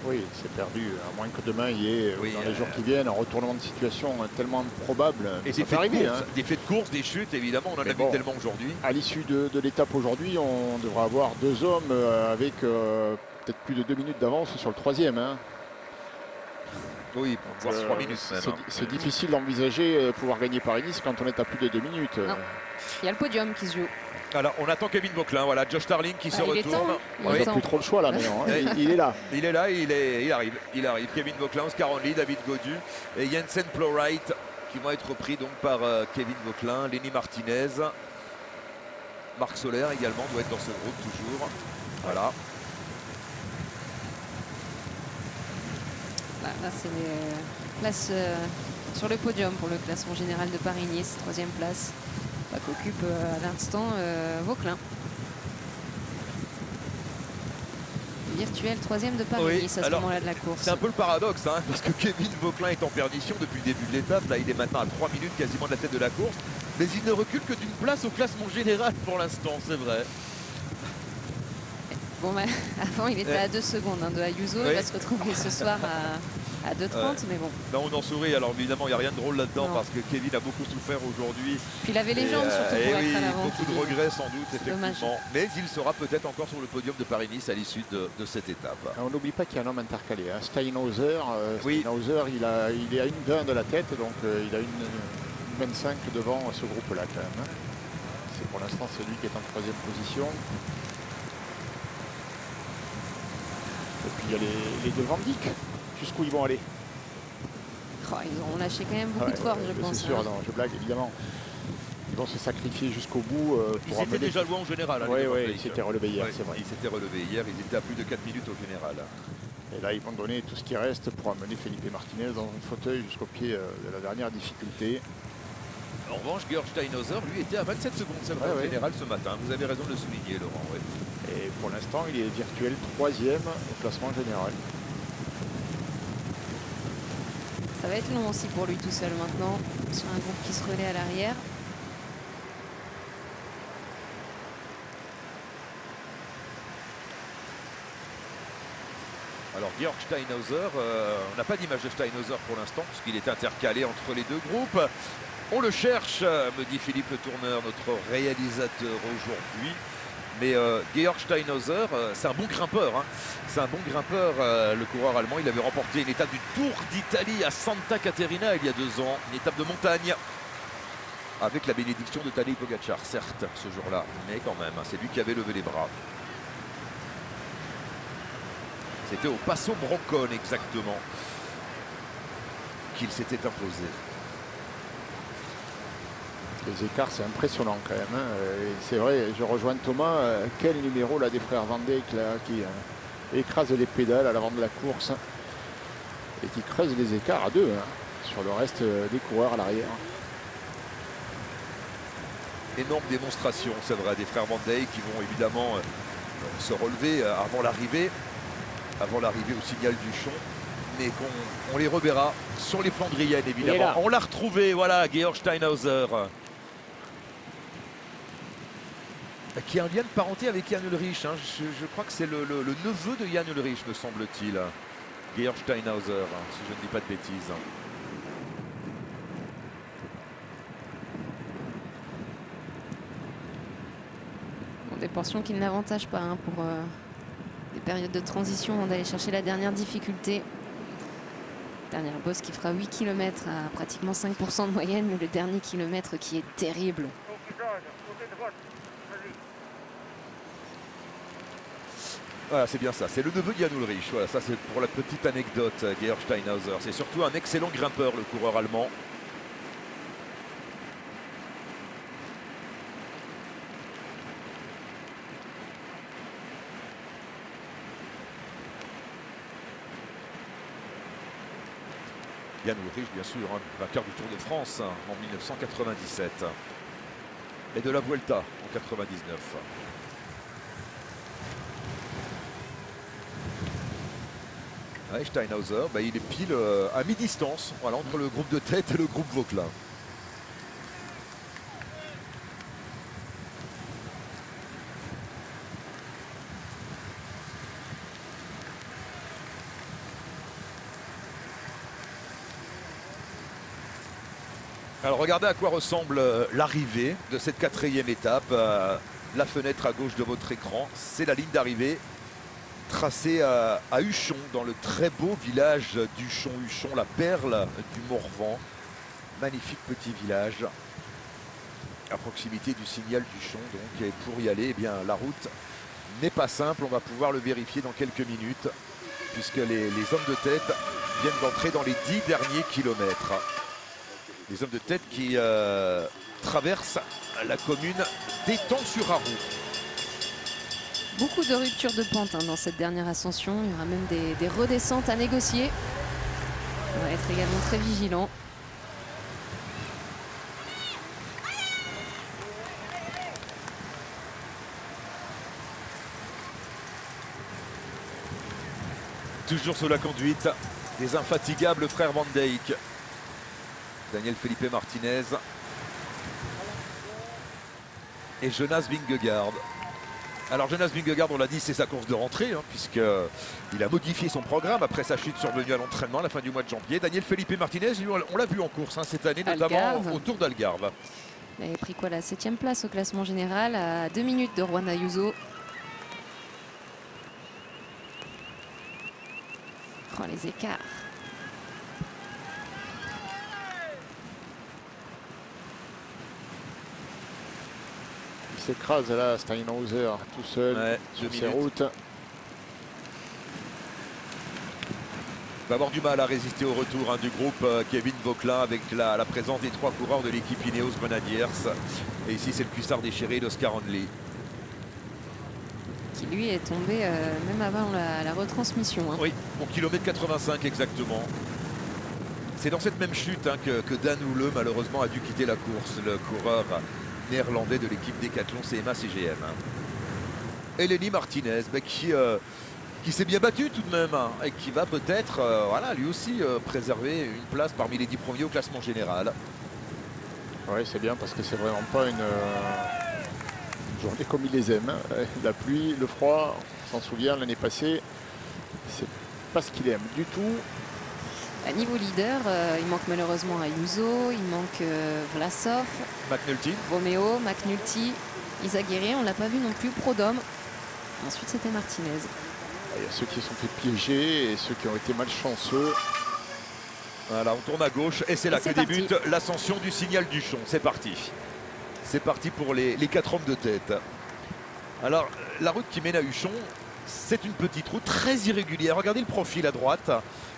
Speaker 2: Oui, c'est perdu, à moins que demain il y ait, dans les jours qui viennent, un retournement de situation tellement improbable.
Speaker 1: Et des faits de course, des chutes, évidemment, on en a vu tellement aujourd'hui.
Speaker 2: À l'issue de l'étape aujourd'hui, on devra avoir 2 hommes avec peut-être plus de 2 minutes d'avance sur le 3e. Hein.
Speaker 1: Oui, voire 3 minutes même.
Speaker 2: C'est difficile d'envisager pouvoir gagner Paris-Nice quand on est à plus de 2 minutes.
Speaker 3: Non. Il y a le podium qui se joue.
Speaker 1: Alors, on attend Kevin Vauquelin, voilà, Josh Tarling qui se retourne.
Speaker 2: Il n'a plus trop le choix là maintenant, hein. il est là.
Speaker 1: Il est là, il arrive. Kevin Vauquelin, Oscar Only, David Gaudu et Jensen Plowright qui vont être repris donc par Kevin Vauquelin, Lenny Martinez. Marc Soler également doit être dans ce groupe toujours. Voilà.
Speaker 3: Là c'est les places sur le podium pour le classement général de Paris-Nice, 3e place. Qu'occupe à l'instant Vauquelin. Virtuel 3e de Paris-Nice à ce moment-là de la course.
Speaker 1: C'est un peu le paradoxe, hein, parce que Kevin Vauquelin est en perdition depuis le début de l'étape. Là, il est maintenant à 3 minutes quasiment de la tête de la course. Mais il ne recule que d'une place au classement général pour l'instant, c'est vrai.
Speaker 3: Bon, avant, il était à 2 secondes de Ayuso. Il va se retrouver ce soir à 2,30, mais bon.
Speaker 1: Là, on en sourit. Alors, évidemment, il n'y a rien de drôle là-dedans parce que Kevin a beaucoup souffert aujourd'hui.
Speaker 3: Puis il avait les jambes surtout pour être à l'avant.
Speaker 1: Beaucoup de regrets sans doute, effectivement.
Speaker 3: Dommage.
Speaker 1: Mais il sera peut-être encore sur le podium de Paris-Nice à l'issue de cette étape.
Speaker 2: On n'oublie pas qu'il y a un homme intercalé. Hein. Steinhauser, Steinhauser il est à 1,20 de la tête, donc il a une 25 devant ce groupe-là quand même. Hein. C'est pour l'instant celui qui est en 3e position. Et puis il y a les deux Van Dijk. Jusqu'où ils vont aller?
Speaker 3: Ils ont lâché quand même beaucoup de force, je pense.
Speaker 2: C'est sûr, non, je blague évidemment. Ils vont se sacrifier jusqu'au bout.
Speaker 1: Ils étaient déjà loin au général.
Speaker 2: Oui, ils s'étaient relevés hier, c'est vrai.
Speaker 1: Ils s'étaient relevés hier, ils étaient à plus de 4 minutes au général.
Speaker 2: Et là, ils vont donner tout ce qui reste pour amener Felipe Martinez dans un fauteuil jusqu'au pied de la dernière difficulté.
Speaker 1: En revanche, Georg Steinhauser, lui, était à 27 secondes, c'est vrai, au général ce matin. Vous avez raison de le souligner, Laurent. Ouais.
Speaker 2: Et pour l'instant, il est virtuel 3e au classement général.
Speaker 3: Ça va être long aussi pour lui tout seul maintenant, sur un groupe qui se relaie à l'arrière.
Speaker 1: Alors Georg Steinhauser, on n'a pas d'image de Steinhauser pour l'instant puisqu'il est intercalé entre les deux groupes. On le cherche, me dit Philippe Le Tourneur, notre réalisateur aujourd'hui. Mais Georg Steinhauser, c'est un bon grimpeur. Hein. C'est un bon grimpeur, le coureur allemand. Il avait remporté une étape du Tour d'Italie à Santa Caterina il y a 2 ans. Une étape de montagne. Avec la bénédiction de Tadej Pogacar, certes, ce jour-là. Mais quand même, c'est lui qui avait levé les bras. C'était au Passo Broncone, exactement, qu'il s'était imposé.
Speaker 2: Les écarts, c'est impressionnant quand même. Hein. C'est vrai, je rejoins Thomas. Quel numéro là des frères Van Dijk là, qui écrase les pédales à l'avant de la course et qui creuse les écarts à 2 hein, sur le reste des coureurs à l'arrière.
Speaker 1: Énorme démonstration, c'est vrai, des frères Van Dijk qui vont évidemment se relever avant l'arrivée au signal du Chon, mais qu'on les reverra sur les Flandriennes évidemment. On l'a retrouvé, voilà, Georg Steinhauser. Qui a un lien de parenté avec Jan Ullrich. Hein. Je crois que c'est le neveu de Jan Ullrich, me semble-t-il. Georg Steinhauser, si je ne dis pas de bêtises.
Speaker 3: Bon, des portions qui ne l'avantagent pas hein, pour des périodes de transition, hein, d'aller chercher la dernière difficulté. Dernière bosse qui fera 8 km à pratiquement 5% de moyenne, mais le dernier kilomètre qui est terrible.
Speaker 1: Voilà, c'est bien ça. C'est le neveu de Jan Ullrich. Voilà, ça c'est pour la petite anecdote, Georg Steinhauser. C'est surtout un excellent grimpeur, le coureur allemand. Jan Ullrich, bien sûr, hein, vainqueur du Tour de France hein, en 1997 et de la Vuelta en 99. Ouais, Steinhauser, bah, il est pile à mi-distance, voilà, entre le groupe de tête et le groupe Vauquelin. Alors regardez à quoi ressemble l'arrivée de cette 4e étape. La fenêtre à gauche de votre écran, c'est la ligne d'arrivée tracée à Huchon, dans le très beau village d'Huchon. Huchon, la perle du Morvan. Magnifique petit village à proximité du signal d'Huchon. Donc, et pour y aller, eh bien, la route n'est pas simple. On va pouvoir le vérifier dans quelques minutes, puisque les hommes de tête viennent d'entrer dans les 10 derniers kilomètres. Les hommes de tête qui traversent la commune d'Étang-sur-Arroux.
Speaker 3: Beaucoup de ruptures de pente hein, dans cette dernière ascension. Il y aura même des redescentes à négocier. On va être également très vigilant.
Speaker 1: Toujours sous la conduite des infatigables frères Van Dijk. Daniel Felipe Martinez et Jonas Vingegaard. Alors Jonas Vingegaard, on l'a dit, c'est sa course de rentrée, hein, puisqu'il a modifié son programme après sa chute survenue à l'entraînement à la fin du mois de janvier. Daniel Felipe Martinez, on l'a vu en course hein, cette année, notamment au Tour d'Algarve.
Speaker 3: Il avait pris quoi, la 7e place au classement général, à 2 minutes de Juan Ayuso. Oh, les écarts.
Speaker 2: Il s'écrase là, Steinhauser, tout seul, sur ses routes.
Speaker 1: Il va avoir du mal à résister au retour hein, du groupe Kevin Vauquelin, avec la présence des 3 coureurs de l'équipe Ineos Grenadiers. Et ici, c'est le cuissard déchiré d'Oscar Hindley.
Speaker 3: Qui lui est tombé même avant la retransmission. Hein.
Speaker 1: Oui, au kilomètre 85 exactement. C'est dans cette même chute hein, que Dan Houle malheureusement a dû quitter la course, le coureur néerlandais de l'équipe Decathlon CMA-CGM. Eleni Martinez, bah, qui s'est bien battu tout de même hein, et qui va peut-être voilà, lui aussi préserver une place parmi les 10 premiers au classement général.
Speaker 2: Oui, c'est bien parce que c'est vraiment pas une journée comme il les aime. La pluie, le froid, on s'en souvient l'année passée, c'est pas ce qu'il aime du tout.
Speaker 3: À niveau leader, il manque malheureusement Ayuso, il manque Vlasov,
Speaker 1: McNulty,
Speaker 3: Romeo, McNulty, Izagirre, on l'a pas vu non plus, Prodhomme. Ensuite c'était Martinez.
Speaker 2: Il y a ceux qui se sont fait piéger et ceux qui ont été malchanceux.
Speaker 1: Voilà, on tourne à gauche et c'est là que débute l'ascension du signal du Chon. C'est parti. C'est parti pour les 4 hommes de tête. Alors, la route qui mène à Huchon, c'est une petite route très irrégulière. Regardez le profil à droite.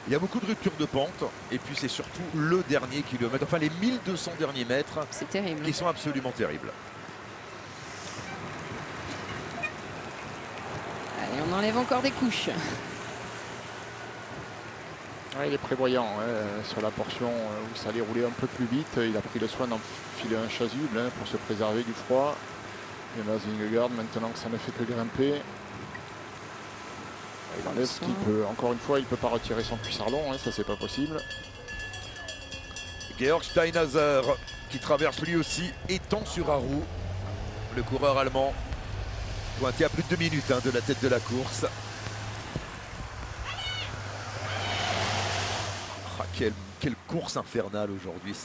Speaker 1: Il y a beaucoup de ruptures de pente. Et puis, c'est surtout le dernier kilomètre, enfin les 1200 derniers mètres,
Speaker 3: c'est terrible,
Speaker 1: qui sont absolument terribles.
Speaker 3: Allez, on enlève encore des couches.
Speaker 2: Ouais, il est prévoyant hein, sur la portion où ça allait rouler un peu plus vite. Il a pris le soin d'enfiler un chasuble hein, pour se préserver du froid. Jonas Vingegaard, maintenant que ça ne fait que grimper, Il enlève ce qu'il peut. Encore une fois, il ne peut pas retirer son cuissard long, hein, ça c'est pas possible.
Speaker 1: Georg Steinhauser qui traverse lui aussi, étant sur Haru. Le coureur allemand pointé à plus de 2 minutes de la tête de la course. Ah, quelle course infernale aujourd'hui.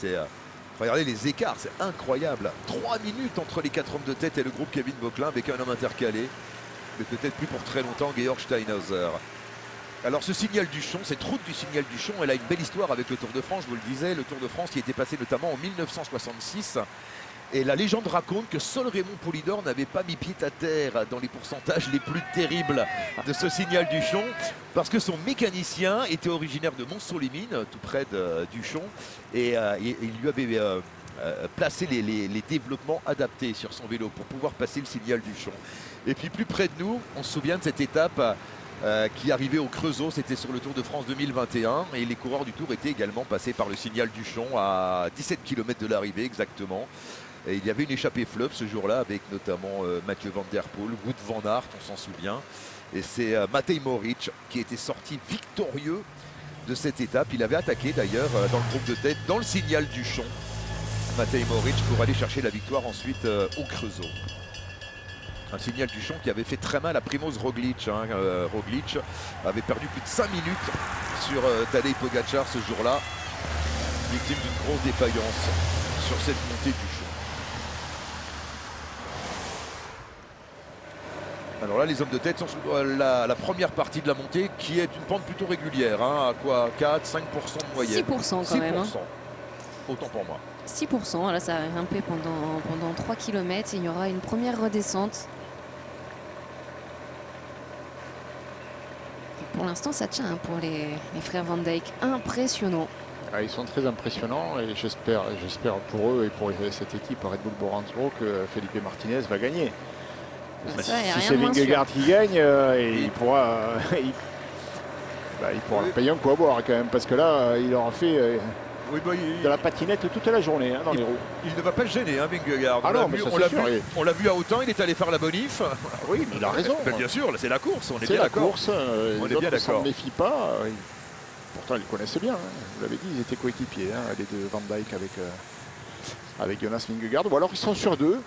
Speaker 1: Regardez les écarts, c'est incroyable. 3 minutes entre les 4 hommes de tête et le groupe Kevin Vauquelin avec un homme intercalé. Mais peut-être plus pour très longtemps, Georg Steinhauser. Alors ce Signal Duchon, cette route du Signal Duchon, elle a une belle histoire avec le Tour de France, je vous le disais, le Tour de France qui était passé notamment en 1966. Et la légende raconte que seul Raymond Poulidor n'avait pas mis pied à terre dans les pourcentages les plus terribles de ce Signal Duchon, parce que son mécanicien était originaire de Mont-Solimine, tout près de Duchon, et il lui avait placé les développements adaptés sur son vélo pour pouvoir passer le Signal Duchon. Et puis plus près de nous, on se souvient de cette étape qui arrivait au Creusot, c'était sur le Tour de France 2021, et les coureurs du Tour étaient également passés par le Signal Duchon à 17 km de l'arrivée exactement. Et il y avait une échappée fleuve ce jour-là avec notamment Mathieu Van Der Poel, Wout van Aert, on s'en souvient. Et c'est Matej Moric qui était sorti victorieux de cette étape. Il avait attaqué d'ailleurs dans le groupe de tête, dans le Signal Duchon. Matej Moric pour aller chercher la victoire ensuite au Creusot. Un Signal Duchon qui avait fait très mal à Primoz Roglic. Roglic avait perdu plus de 5 minutes sur Tadej Pogačar ce jour-là, victime d'une grosse défaillance sur cette montée Duchon. Alors là, les hommes de tête sont sur la première partie de la montée qui est une pente plutôt régulière, à quoi 4-5% de moyenne.
Speaker 3: 6% quand même.
Speaker 1: Autant pour moi.
Speaker 3: 6%, là ça a grimpé pendant 3 km. Il y aura une première redescente. Et pour l'instant, ça tient pour les frères Van Dijk. Impressionnant.
Speaker 2: Ah, ils sont très impressionnants et j'espère pour eux et pour cette équipe Red Bull Boransgro que Felipe Martinez va gagner. Si c'est Vingegaard qui gagne, il pourra le payer un coup à boire quand même, parce que là, il aura fait de la patinette toute la journée dans les roues.
Speaker 1: Il ne va pas se gêner, Vingegaard.
Speaker 2: Ah
Speaker 1: on l'a vu à Autun, il est allé faire la bonif.
Speaker 2: Oui, mais il a raison.
Speaker 1: Bien sûr, c'est la course, on est
Speaker 2: bien d'accord. C'est la course,
Speaker 1: on
Speaker 2: les
Speaker 1: est bien
Speaker 2: autres ne s'en
Speaker 1: d'accord.
Speaker 2: méfient pas. Pourtant, ils le connaissaient bien. Vous l'avez dit, ils étaient coéquipiers, les deux Van Dijk avec Jonas Vingegaard. Ou alors, ils sont sur deux.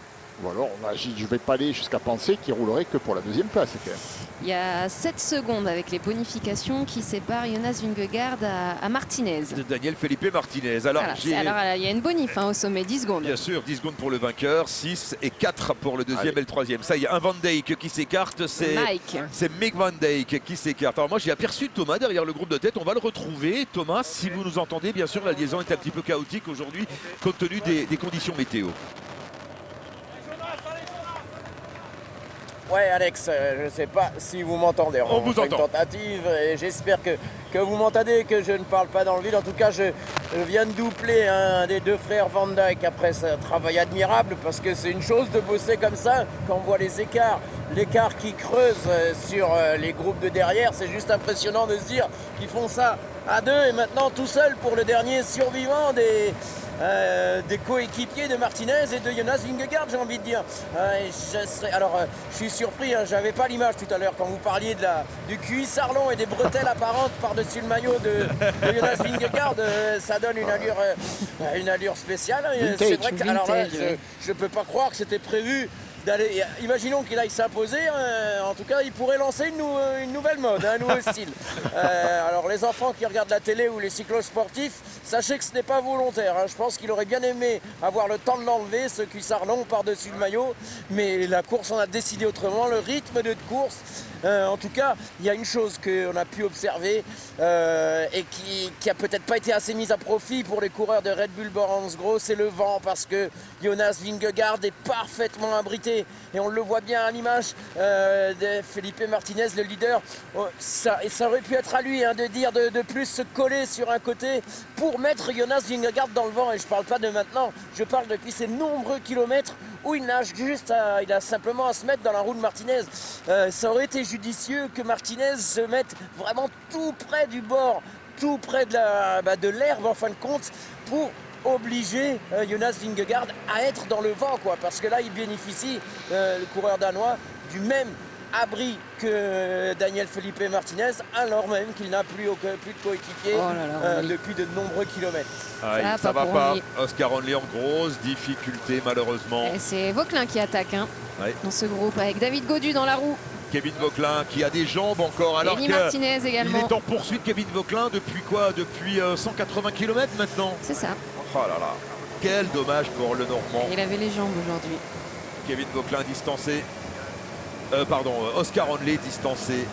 Speaker 2: Ou alors, je ne vais pas aller jusqu'à penser qu'il roulerait que pour la deuxième place. Quand même.
Speaker 3: Il y a 7 secondes avec les bonifications qui séparent Jonas Vingegaard à Martinez.
Speaker 1: De Daniel Felipe Martinez. Alors,
Speaker 3: il y a une bonif au sommet, 10 secondes.
Speaker 1: Bien sûr, 10 secondes pour le vainqueur, 6 et 4 pour le deuxième et le troisième. Ça, il y a un Van Dijk qui s'écarte, c'est Mick Van Dijk qui s'écarte. Alors moi, j'ai aperçu Thomas derrière le groupe de tête, on va le retrouver. Thomas, si vous nous entendez, bien sûr, la liaison est un petit peu chaotique aujourd'hui, compte tenu des conditions météo.
Speaker 4: Ouais Alex, je ne sais pas si vous m'entendez.
Speaker 1: On vous entend.
Speaker 4: Une tentative et j'espère que vous m'entendez, que je ne parle pas dans le vide. En tout cas, je viens de doubler un des deux frères Van Dijk après ce travail admirable, parce que c'est une chose de bosser comme ça quand on voit les écarts. L'écart qui creuse sur les groupes de derrière, c'est juste impressionnant de se dire qu'ils font ça à deux et maintenant tout seul pour le dernier survivant des coéquipiers de Martinez et de Jonas Vingegaard, j'ai envie de dire. Je suis surpris, j'avais pas l'image tout à l'heure quand vous parliez du cuissard long et des bretelles apparentes par-dessus le maillot de Jonas Vingegaard. Ça donne une allure spéciale. C'est vrai que alors là, je peux pas croire que c'était prévu. Imaginons qu'il aille s'imposer, en tout cas il pourrait lancer une nouvelle mode, un nouveau style. Alors les enfants qui regardent la télé ou les cyclosportifs, sachez que ce n'est pas volontaire. Je pense qu'il aurait bien aimé avoir le temps de l'enlever, ce cuissard long par-dessus le maillot, mais la course en a décidé autrement, le rythme de course. En tout cas, il y a une chose qu'on a pu observer et qui a peut-être pas été assez mise à profit pour les coureurs de Red Bull Boransgro, c'est le vent, parce que Jonas Vingegaard est parfaitement abrité et on le voit bien à l'image de Felipe Martinez, le leader. Ça aurait pu être à lui de dire de plus se coller sur un côté pour mettre Jonas Vingegaard dans le vent, et je parle pas de maintenant, je parle depuis ces nombreux kilomètres où il nage juste, il a simplement à se mettre dans la roue de Martinez. Ça aurait été judicieux que Martinez se mette vraiment tout près du bord, tout près de l'herbe en fin de compte, pour obliger Jonas Vingegaard à être dans le vent, parce que là il bénéficie, le coureur danois, du même abri que Daniel Felipe Martinez, alors même qu'il n'a plus de coéquipier depuis de nombreux kilomètres.
Speaker 1: Ça va pas. Oscar Onley en grosse difficulté malheureusement.
Speaker 3: Et c'est Vauquelin qui attaque dans ce groupe avec David Gaudu dans la roue.
Speaker 1: Kevin Vauquelin qui a des jambes encore alors
Speaker 3: Elie Martinez également.
Speaker 1: Il est en poursuite Kevin Vauquelin depuis quoi? Depuis 180 km maintenant.
Speaker 3: C'est ça.
Speaker 1: Oh là là. Quel dommage pour le Normand.
Speaker 3: Il avait les jambes aujourd'hui.
Speaker 1: Kevin Vauquelin distancé. Oscar Onley distancé.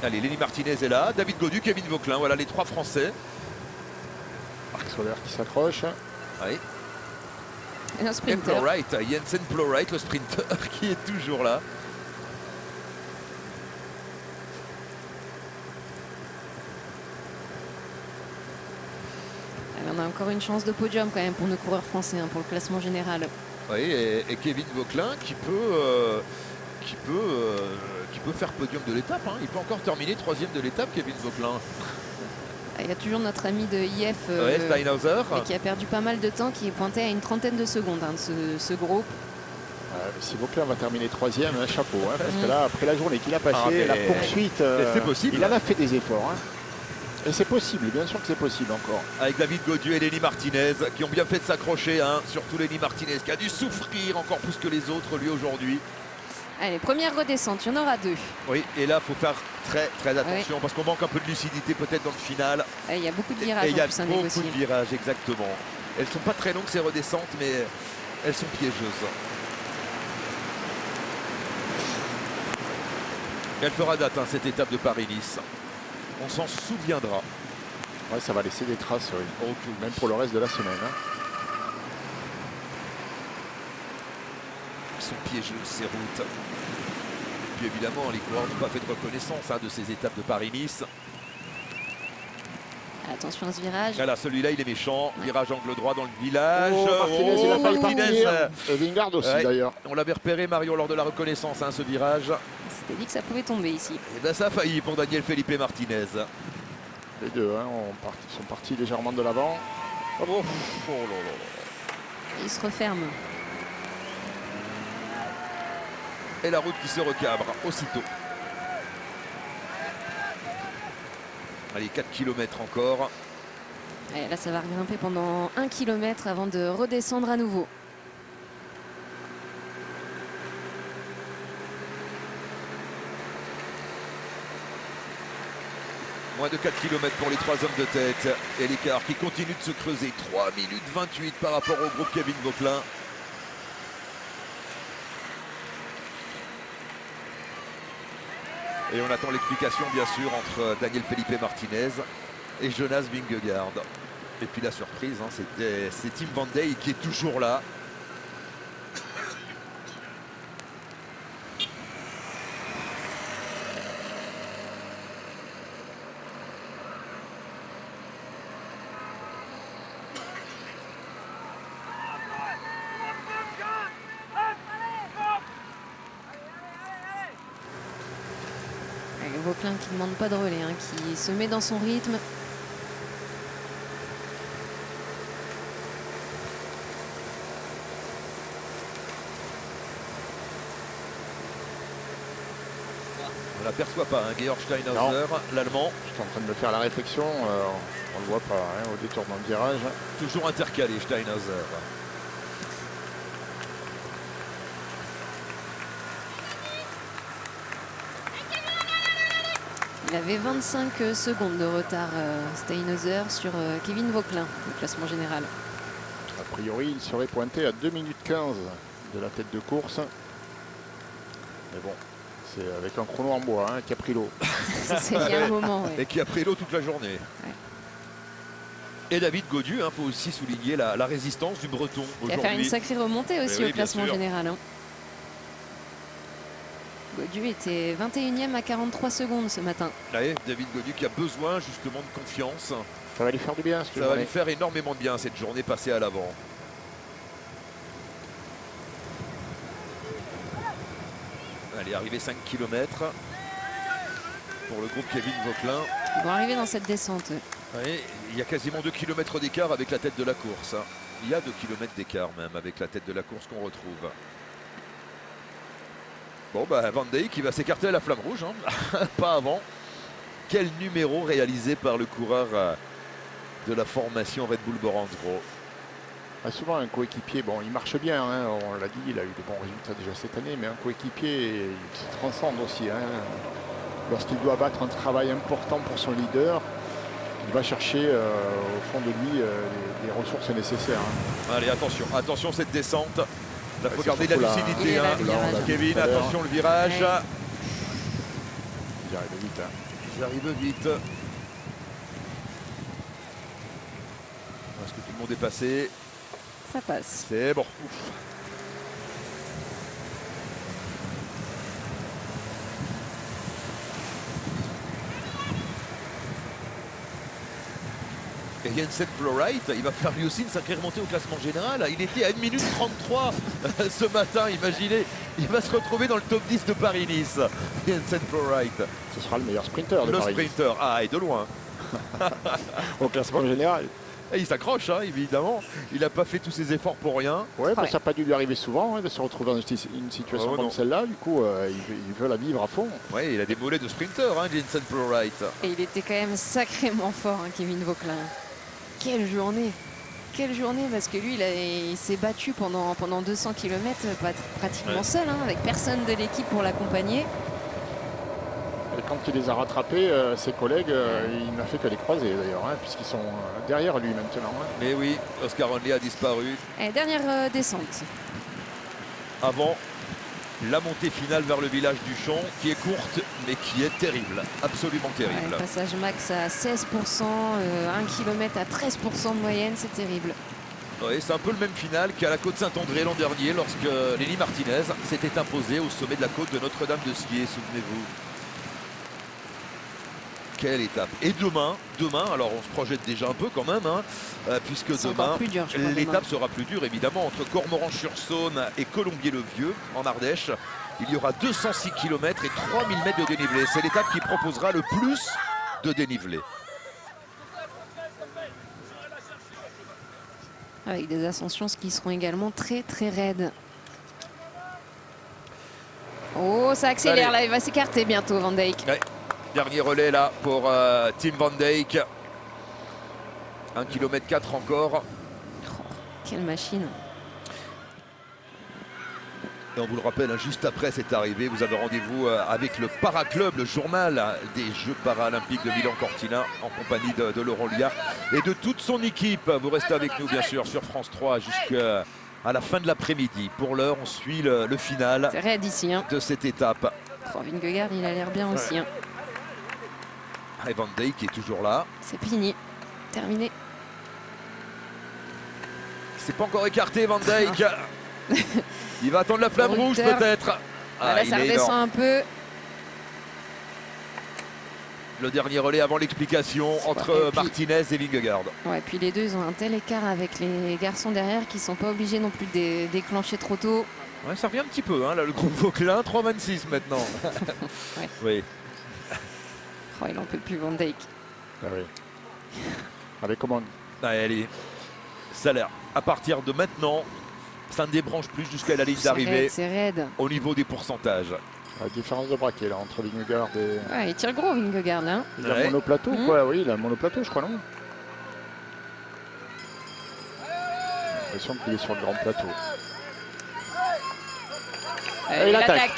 Speaker 1: Allez, Elie Martinez est là. David Gaudu, Kevin Vauquelin. Voilà les trois Français.
Speaker 2: Marc Soler qui s'accroche.
Speaker 1: Oui.
Speaker 3: Et un sprinter.
Speaker 1: Jensen Plowright, le sprinter qui est toujours là.
Speaker 3: On a encore une chance de podium quand même pour nos coureurs français, pour le classement général.
Speaker 1: Oui, et Kevin Vauquelin qui peut faire podium de l'étape. Il peut encore terminer 3e de l'étape, Kevin Vauquelin.
Speaker 3: Il y a toujours notre ami de IF
Speaker 1: Steinhauser
Speaker 3: qui a perdu pas mal de temps, qui est pointé à une trentaine de secondes de ce groupe.
Speaker 2: Si Vauquelin va terminer 3e, chapeau. Parce que là, après la journée qu'il a passée, la poursuite,
Speaker 1: c'est possible.
Speaker 2: Il en a fait des efforts. Et c'est possible, bien sûr que c'est possible encore.
Speaker 1: Avec David Gaudu et Elie Martinez qui ont bien fait de s'accrocher, surtout Elie Martinez qui a dû souffrir encore plus que les autres lui aujourd'hui.
Speaker 3: Allez, première redescente, il y en aura 2.
Speaker 1: Oui, et là, il faut faire très attention parce qu'on manque un peu de lucidité peut-être dans le final.
Speaker 3: Il y a beaucoup de virages.
Speaker 1: Et il y a
Speaker 3: beaucoup
Speaker 1: de virages, exactement. Elles sont pas très longues ces redescentes, mais elles sont piégeuses. Elle fera date cette étape de Paris-Nice. On s'en souviendra.
Speaker 2: Ouais, ça va laisser des traces, même pour le reste de la semaine.
Speaker 1: Elles sont piégeuses ces routes. Et puis évidemment, les coureurs n'ont pas fait de reconnaissance de ces étapes de Paris-Nice.
Speaker 3: Attention à ce virage.
Speaker 1: Voilà, celui-là, il est méchant. Virage angle droit dans le village.
Speaker 2: Martinez, il a failli partir. Et Vingard aussi, d'ailleurs.
Speaker 1: On l'avait repéré, Marion, lors de la reconnaissance, ce virage.
Speaker 3: C'était dit que ça pouvait tomber ici.
Speaker 1: Et bien, ça a failli pour Daniel Felipe Martinez.
Speaker 2: Les deux sont partis légèrement de l'avant.
Speaker 3: Il se referme.
Speaker 1: Et la route qui se recabre aussitôt. Allez, 4 km encore.
Speaker 3: Et là, ça va grimper pendant 1 km avant de redescendre à nouveau.
Speaker 1: Moins de 4 km pour les 3 hommes de tête. Et l'écart qui continue de se creuser. 3 minutes 28 par rapport au groupe Kevin Vauquelin. Et on attend l'explication bien sûr entre Daniel Felipe Martinez et Jonas Vingegaard. Et puis la surprise, c'est Tim Van Dijk qui est toujours là.
Speaker 3: Vauquelin qui ne demande pas de relais, qui se met dans son rythme.
Speaker 1: On ne l'aperçoit pas, Georg Steinhauser, l'Allemand.
Speaker 2: Je suis en train de me faire la réflexion, on ne le voit pas au détournement de virage.
Speaker 1: Toujours intercalé, Steinhauser.
Speaker 3: Il avait 25 secondes de retard, Steinhauser, sur Kevin Vauquelin, au classement général.
Speaker 2: A priori, il serait pointé à 2 minutes 15 de la tête de course. Mais bon, c'est avec un chrono en bois, qui a pris l'eau.
Speaker 3: C'est il y a un moment,
Speaker 1: Et qui a pris l'eau toute la journée.
Speaker 3: Ouais.
Speaker 1: Et David Gaudu, faut aussi souligner la résistance du Breton aujourd'hui.
Speaker 3: Il va faire une sacrée remontée aussi au classement général. Gaudu était 21e à 43 secondes ce matin.
Speaker 1: Ouais, David Gaudu qui a besoin justement de confiance.
Speaker 2: Ça va lui faire du bien.
Speaker 1: Ça va lui faire énormément de bien cette journée passée à l'avant. Allez, arrivé 5 km pour le groupe Kevin Vauquelin.
Speaker 3: Ils vont arriver dans cette descente.
Speaker 1: Ouais, il y a quasiment 2 km d'écart avec la tête de la course. Il y a 2 km d'écart même avec la tête de la course qu'on retrouve. Bon, bah, Van Dijk qui va s'écarter à la flamme rouge, hein. Pas avant. Quel numéro réalisé par le coureur de la formation Red Bull Boransgro.
Speaker 2: Souvent un coéquipier, bon il marche bien, hein, on l'a dit, il a eu de bons résultats déjà cette année, mais un coéquipier il se transcende aussi. Hein. Lorsqu'il doit battre un travail important pour son leader, il va chercher au fond de lui les ressources nécessaires. Hein.
Speaker 1: Allez, attention, attention cette descente. Il faut
Speaker 2: Ouais,
Speaker 1: garder la
Speaker 2: surtout
Speaker 1: lucidité.
Speaker 3: là,
Speaker 1: Hein.
Speaker 3: le virage.
Speaker 1: Kevin, attention le virage.
Speaker 3: Ouais.
Speaker 2: Il arrive vite. Hein.
Speaker 1: Ils arrivent vite. Est-ce que tout le monde est passé?
Speaker 3: Ça passe.
Speaker 1: C'est bon. Ouf. Et Jensen Floreit, il va faire lui aussi une sacrée remontée au classement général. Il était à 1 minute 33 ce matin, imaginez. Il va se retrouver dans le top 10 de Paris-Nice. Jensen Floreit.
Speaker 2: Ce sera le meilleur sprinter de
Speaker 1: Le
Speaker 2: Paris.
Speaker 1: sprinter, ah, et de loin.
Speaker 2: Au classement général.
Speaker 1: Et il s'accroche, hein, évidemment. Il n'a pas fait tous ses efforts pour rien.
Speaker 2: Ouais, bah,
Speaker 3: Ouais.
Speaker 2: ça n'a pas dû lui arriver souvent hein, de se retrouver dans une situation
Speaker 1: Oh, non.
Speaker 2: comme celle-là. Du coup, il veut la vivre à fond.
Speaker 1: Ouais, il a des mollets de sprinter, hein, Jensen Floreit.
Speaker 3: Et il était quand même sacrément fort, hein, Kevin Vauquelin. Quelle journée! Quelle journée, parce que lui, il s'est battu pendant 200 km pratiquement
Speaker 1: Ouais.
Speaker 3: seul, hein, avec personne de l'équipe pour l'accompagner.
Speaker 2: Et quand il les a rattrapés, ses collègues, il n'a fait que les croiser d'ailleurs, hein, puisqu'ils sont derrière lui maintenant. Hein.
Speaker 1: Mais oui, Oscar Onley a disparu
Speaker 3: Et dernière descente.
Speaker 1: avant la montée finale vers le village du Champ, qui est courte, mais qui est terrible. Absolument
Speaker 3: Ouais,
Speaker 1: terrible.
Speaker 3: le passage max à 16%, 1 km à 13% de moyenne, c'est terrible.
Speaker 1: Ouais, c'est un peu le même final qu'à la côte Saint-André l'an dernier, lorsque Lenny Martinez s'était imposé au sommet de la côte de Notre-Dame-de-Scié, souvenez-vous. Quelle étape. Et demain, alors on se projette déjà un peu quand même, hein, puisque
Speaker 3: C'est
Speaker 1: demain,
Speaker 3: encore plus dur, je crois,
Speaker 1: l'étape
Speaker 3: demain.
Speaker 1: sera plus dure évidemment entre Cormoran-sur-Saône et Colombier-le-Vieux en Ardèche. Il y aura 206 km et 3000 mètres de dénivelé. C'est l'étape qui proposera le plus de dénivelé.
Speaker 3: Avec des ascensions qui seront également très très raides. Oh, ça accélère
Speaker 1: Allez.
Speaker 3: là, il va s'écarter bientôt, Van Dijk.
Speaker 1: Ouais. Dernier relais là pour Tim Van Dijk. 1 km 4 encore.
Speaker 3: Quelle machine.
Speaker 1: Et on vous le rappelle, hein, juste après cette arrivée, vous avez rendez-vous avec le Paraclub, le journal des Jeux paralympiques de Milan-Cortina, en compagnie de Laurent Lia et de toute son équipe. Vous restez avec nous, bien sûr, sur France 3 jusqu'à la fin de l'après-midi. Pour l'heure, on suit le final
Speaker 3: C'est raide ici. Hein.
Speaker 1: de cette étape.
Speaker 3: Oh, Vingegaard, il a l'air bien aussi. Hein.
Speaker 1: Et Van Dijk est toujours là.
Speaker 3: C'est fini. Terminé.
Speaker 1: C'est pas encore écarté, Van Dijk. Il va attendre la flamme rouge
Speaker 3: Reuter.
Speaker 1: peut-être. Ah,
Speaker 3: Là,
Speaker 1: il
Speaker 3: ça
Speaker 1: est
Speaker 3: redescend
Speaker 1: énorme.
Speaker 3: un peu.
Speaker 1: Le dernier relais avant l'explication entre
Speaker 3: Et puis-
Speaker 1: Martinez et Vingegaard.
Speaker 3: Ouais, puis les deux, ils ont un tel écart avec les garçons derrière qu'ils sont pas obligés non plus de déclencher trop tôt.
Speaker 1: Ouais, ça revient un petit peu, hein, là, le groupe Vauquelin, 3,26 maintenant.
Speaker 3: Ouais.
Speaker 1: Oui.
Speaker 3: Oh, il en peut plus, Van Dijk.
Speaker 2: Ah oui. Avec comment
Speaker 1: Allez, ça a l'air. À partir de maintenant, ça ne débranche plus jusqu'à la ligne
Speaker 3: C'est
Speaker 1: d'arrivée
Speaker 3: raide, c'est raide.
Speaker 1: au niveau des pourcentages.
Speaker 2: La différence de braquet là entre Vingegaard et.
Speaker 3: Ouais, il tire gros, Vingegaard, là.
Speaker 2: Il a
Speaker 1: Ouais.
Speaker 2: un monoplateau
Speaker 3: Mhm.
Speaker 2: quoi, oui, il a un monoplateau, je crois, non? J'ai l'impression qu'il est sur le grand plateau.
Speaker 3: Et
Speaker 2: il
Speaker 3: il
Speaker 2: attaque.
Speaker 3: attaque.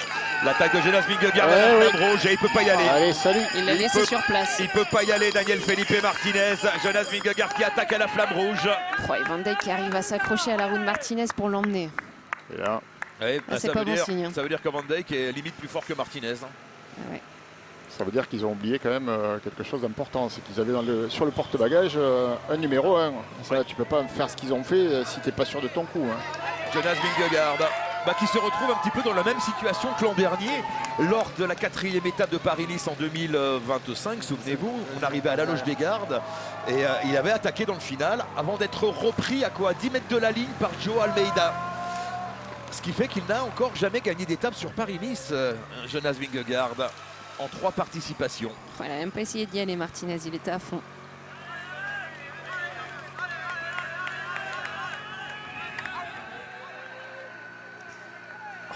Speaker 1: L'attaque de Jonas Vingegaard
Speaker 2: Ouais,
Speaker 1: à la
Speaker 2: oui.
Speaker 1: flamme rouge et il peut pas y aller.
Speaker 2: Allez, salut.
Speaker 3: Il l'a
Speaker 1: Il
Speaker 3: laissé
Speaker 1: peut-
Speaker 3: sur place.
Speaker 1: Il peut pas y aller, Daniel Felipe Martinez. Jonas Vingegaard qui attaque à la flamme rouge.
Speaker 3: Oh, et Van Dijk qui arrive à s'accrocher à la roue de Martinez pour l'emmener.
Speaker 2: Et là,
Speaker 1: Ouais,
Speaker 3: Ah, c'est pas bon signe, hein.
Speaker 1: ça veut dire que Van Dijk est limite plus fort que Martinez. Hein.
Speaker 3: Ah ouais.
Speaker 2: ça veut dire qu'ils ont oublié quand même quelque chose d'important. C'est qu'ils avaient sur le porte-bagages un numéro 1. Ça, tu peux pas faire ce qu'ils ont fait si t'es pas sûr de ton coup. Hein.
Speaker 1: Jonas Vingegaard qui se retrouve un petit peu dans la même situation que l'an dernier lors de la 4e étape de Paris-Nice en 2025. Souvenez-vous, on arrivait à la Loge des Gardes et il avait attaqué dans le final avant d'être repris à 10 mètres de la ligne par Joe Almeida. Ce qui fait qu'il n'a encore jamais gagné d'étape sur Paris-Nice, Jonas Vingegaard, en 3 participations.
Speaker 3: Oh, il a même pas essayé d'y aller, Martinez, il était à fond.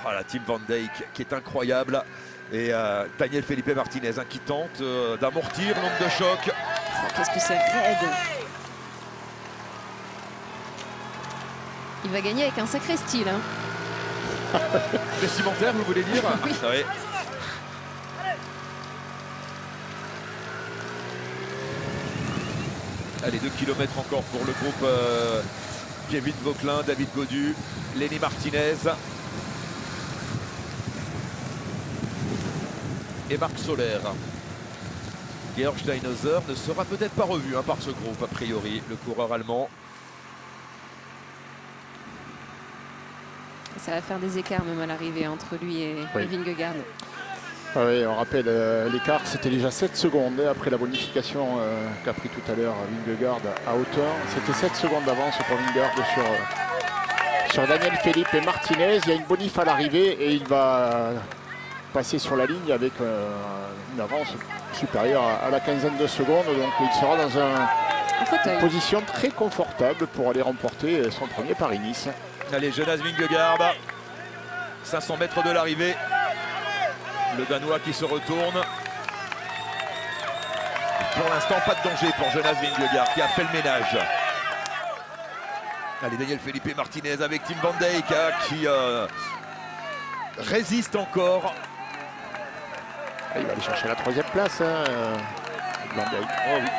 Speaker 1: Oh, la team Van Dijk qui est incroyable. Et Daniel Felipe Martinez qui tente d'amortir l'onde de choc.
Speaker 3: Oh, qu'est-ce que c'est raide. Il va gagner avec un sacré style. Hein.
Speaker 1: Vestimentaire, vous voulez dire?
Speaker 3: Oui.
Speaker 1: Oui. Allez, 2 km encore pour le groupe Kevin Vauquelin, David Gaudu, Lenny Martinez et Marc Soler. Georg Steinhauser ne sera peut-être pas revu par ce groupe, a priori, le coureur allemand.
Speaker 3: Ça va faire des écarts même à l'arrivée entre lui et Vingegaard.
Speaker 2: Ah oui, on rappelle, l'écart c'était déjà 7 secondes après la bonification qu'a pris tout à l'heure Vingegaard à hauteur. C'était 7 secondes d'avance pour Vingegaard sur Daniel Felipe et Martinez. Il y a une bonif à l'arrivée et il va passer sur la ligne avec une avance supérieure à la quinzaine de secondes. Donc il sera dans une position très confortable pour aller remporter son premier Paris-Nice.
Speaker 1: Allez, Jonas Vingegaard, 500 mètres de l'arrivée. Le Danois qui se retourne. Pour l'instant, pas de danger pour Jonas Vingegaard qui a fait le ménage. Allez, Daniel Felipe Martinez avec Tim Van Dijk qui résiste encore.
Speaker 2: Il va aller chercher la 3e place, Van Dijk.
Speaker 1: Oh oui.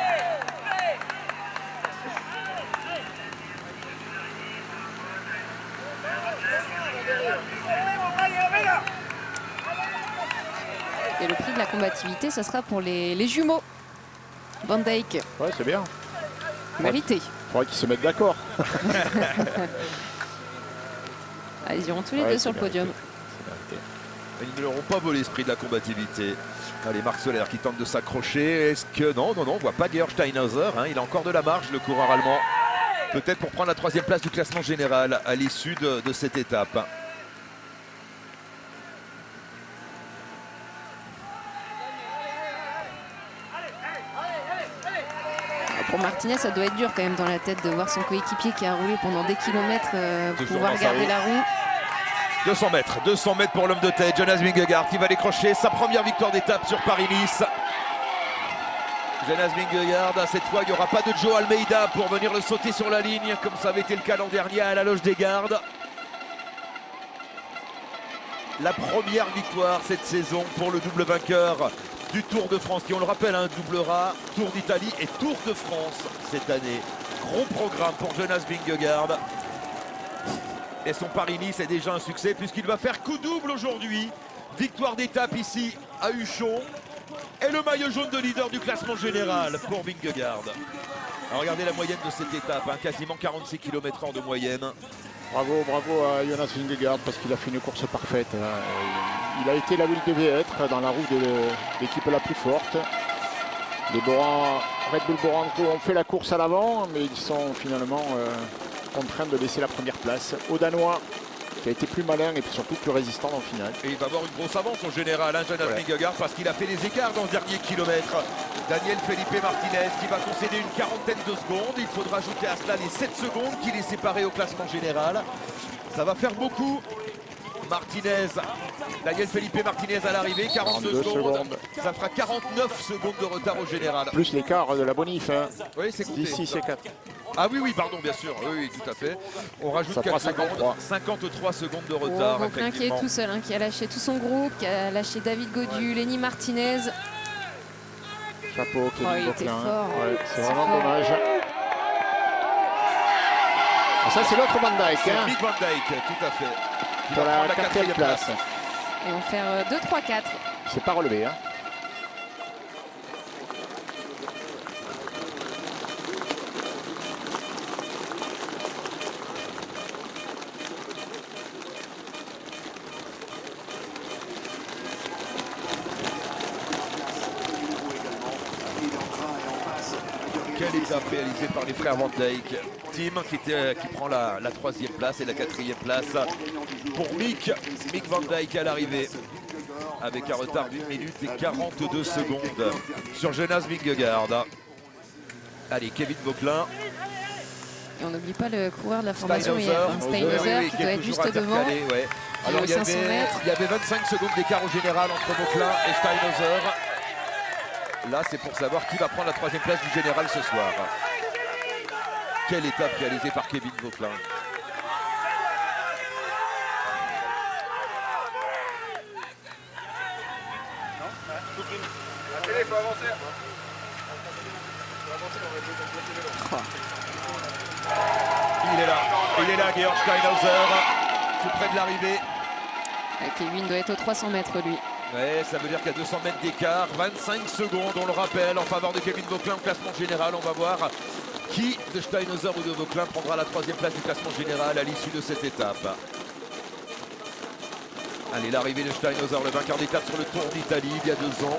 Speaker 3: Et le prix de la combativité, ça sera pour les jumeaux. Van Dijk.
Speaker 2: Ouais, c'est bien.
Speaker 3: Mérité.
Speaker 2: Il faudrait qu'ils se mettent d'accord.
Speaker 3: Ils iront tous les deux sur le podium.
Speaker 1: Ils ne leur ont pas volé ce prix de la combativité. Allez, Marc Soler qui tente de s'accrocher. Est-ce que... Non, on ne voit pas Georg Steinhauser. Il a encore de la marge, le coureur allemand. Peut-être pour prendre la 3e place du classement général à l'issue de cette étape.
Speaker 3: Pour Martinez, ça doit être dur quand même dans la tête de voir son coéquipier qui a roulé pendant des kilomètres pouvoir garder la roue.
Speaker 1: 200 mètres pour l'homme de tête, Jonas Vingegaard qui va décrocher sa première victoire d'étape sur Paris-Nice. Jonas Vingegaard, cette fois il n'y aura pas de Joe Almeida pour venir le sauter sur la ligne comme ça avait été le cas l'an dernier à la Loge des Gardes. La première victoire cette saison pour le double vainqueur du Tour de France, qui on le rappelle doublera Tour d'Italie et Tour de France cette année. Gros programme pour Jonas Vingegaard. Et son Paris-Nice est déjà un succès puisqu'il va faire coup double aujourd'hui. Victoire d'étape ici à Huchon et le maillot jaune de leader du classement général pour Vingegaard. Alors regardez la moyenne de cette étape, quasiment 46 km/h de moyenne.
Speaker 2: Bravo à Jonas Vingegaard parce qu'il a fait une course parfaite. Il a été là où il devait être, dans la roue de l'équipe la plus forte. Les Red Bull Boranco ont fait la course à l'avant, mais ils sont finalement contraints de laisser la première place aux Danois, qui a été plus malin et surtout plus résistant en finale.
Speaker 1: Et il va avoir une grosse avance au général, Jonas Vingegaard, parce qu'il a fait les écarts dans ce dernier kilomètre. Daniel Felipe Martinez qui va concéder une quarantaine de secondes. Il faudra ajouter à cela les 7 secondes qui les séparent au classement général. Ça va faire beaucoup. Martinez, Daniel Felipe Martinez à l'arrivée, 42 secondes. Ça fera 49 secondes de retard au général.
Speaker 2: Plus l'écart de la bonif.
Speaker 1: Oui, c'est compté.
Speaker 2: D'ici, c'est 4.
Speaker 1: Ah oui, pardon, bien sûr. Oui, tout à fait. On rajoute 4 secondes. 53 secondes de retard.
Speaker 3: Vauquelin qui est tout seul, qui a lâché tout son groupe, qui a lâché David Gaudu, Lenny Martinez.
Speaker 2: Chapeau, Kevin
Speaker 3: Vauquelin.
Speaker 2: C'est vraiment dommage. Et ça, c'est l'autre Van Dijk.
Speaker 1: C'est Mick Van Dijk, tout à fait.
Speaker 2: Pour la 4e place.
Speaker 3: Ils vont faire 2-3-4.
Speaker 2: C'est pas relevé.
Speaker 1: Quelle étape réalisée par les frères Van Dijk. Tim qui prend la 3e place et la 4e place pour Mick Van Dijk à l'arrivée avec un retard d'1 minute et 42 secondes sur Jonas Vingegaard. Allez, Kevin Vauquelin.
Speaker 3: Et on n'oublie pas le coureur de la formation
Speaker 1: Steinhauser
Speaker 3: qui doit être juste devant.
Speaker 1: Alors
Speaker 3: aux 500 mètres.
Speaker 1: il y avait 25 secondes d'écart au général entre Vauclin et Steinhauser. Là, c'est pour savoir qui va prendre la 3e place du général ce soir. Quelle étape réalisée par Kevin Vauclin. Il est là, Georg Steinhauser, tout près de l'arrivée.
Speaker 3: Kevin doit être aux 300 mètres, lui.
Speaker 1: Ouais, ça veut dire qu'il y a 200 mètres d'écart, 25 secondes, on le rappelle, en faveur de Kevin Vauclin au classement général. On va voir qui de Steinhauser ou de Vauclin prendra la 3e place du classement général à l'issue de cette étape. Allez, l'arrivée de Steinhauser, le vainqueur d'étape sur le Tour d'Italie il y a 2 ans.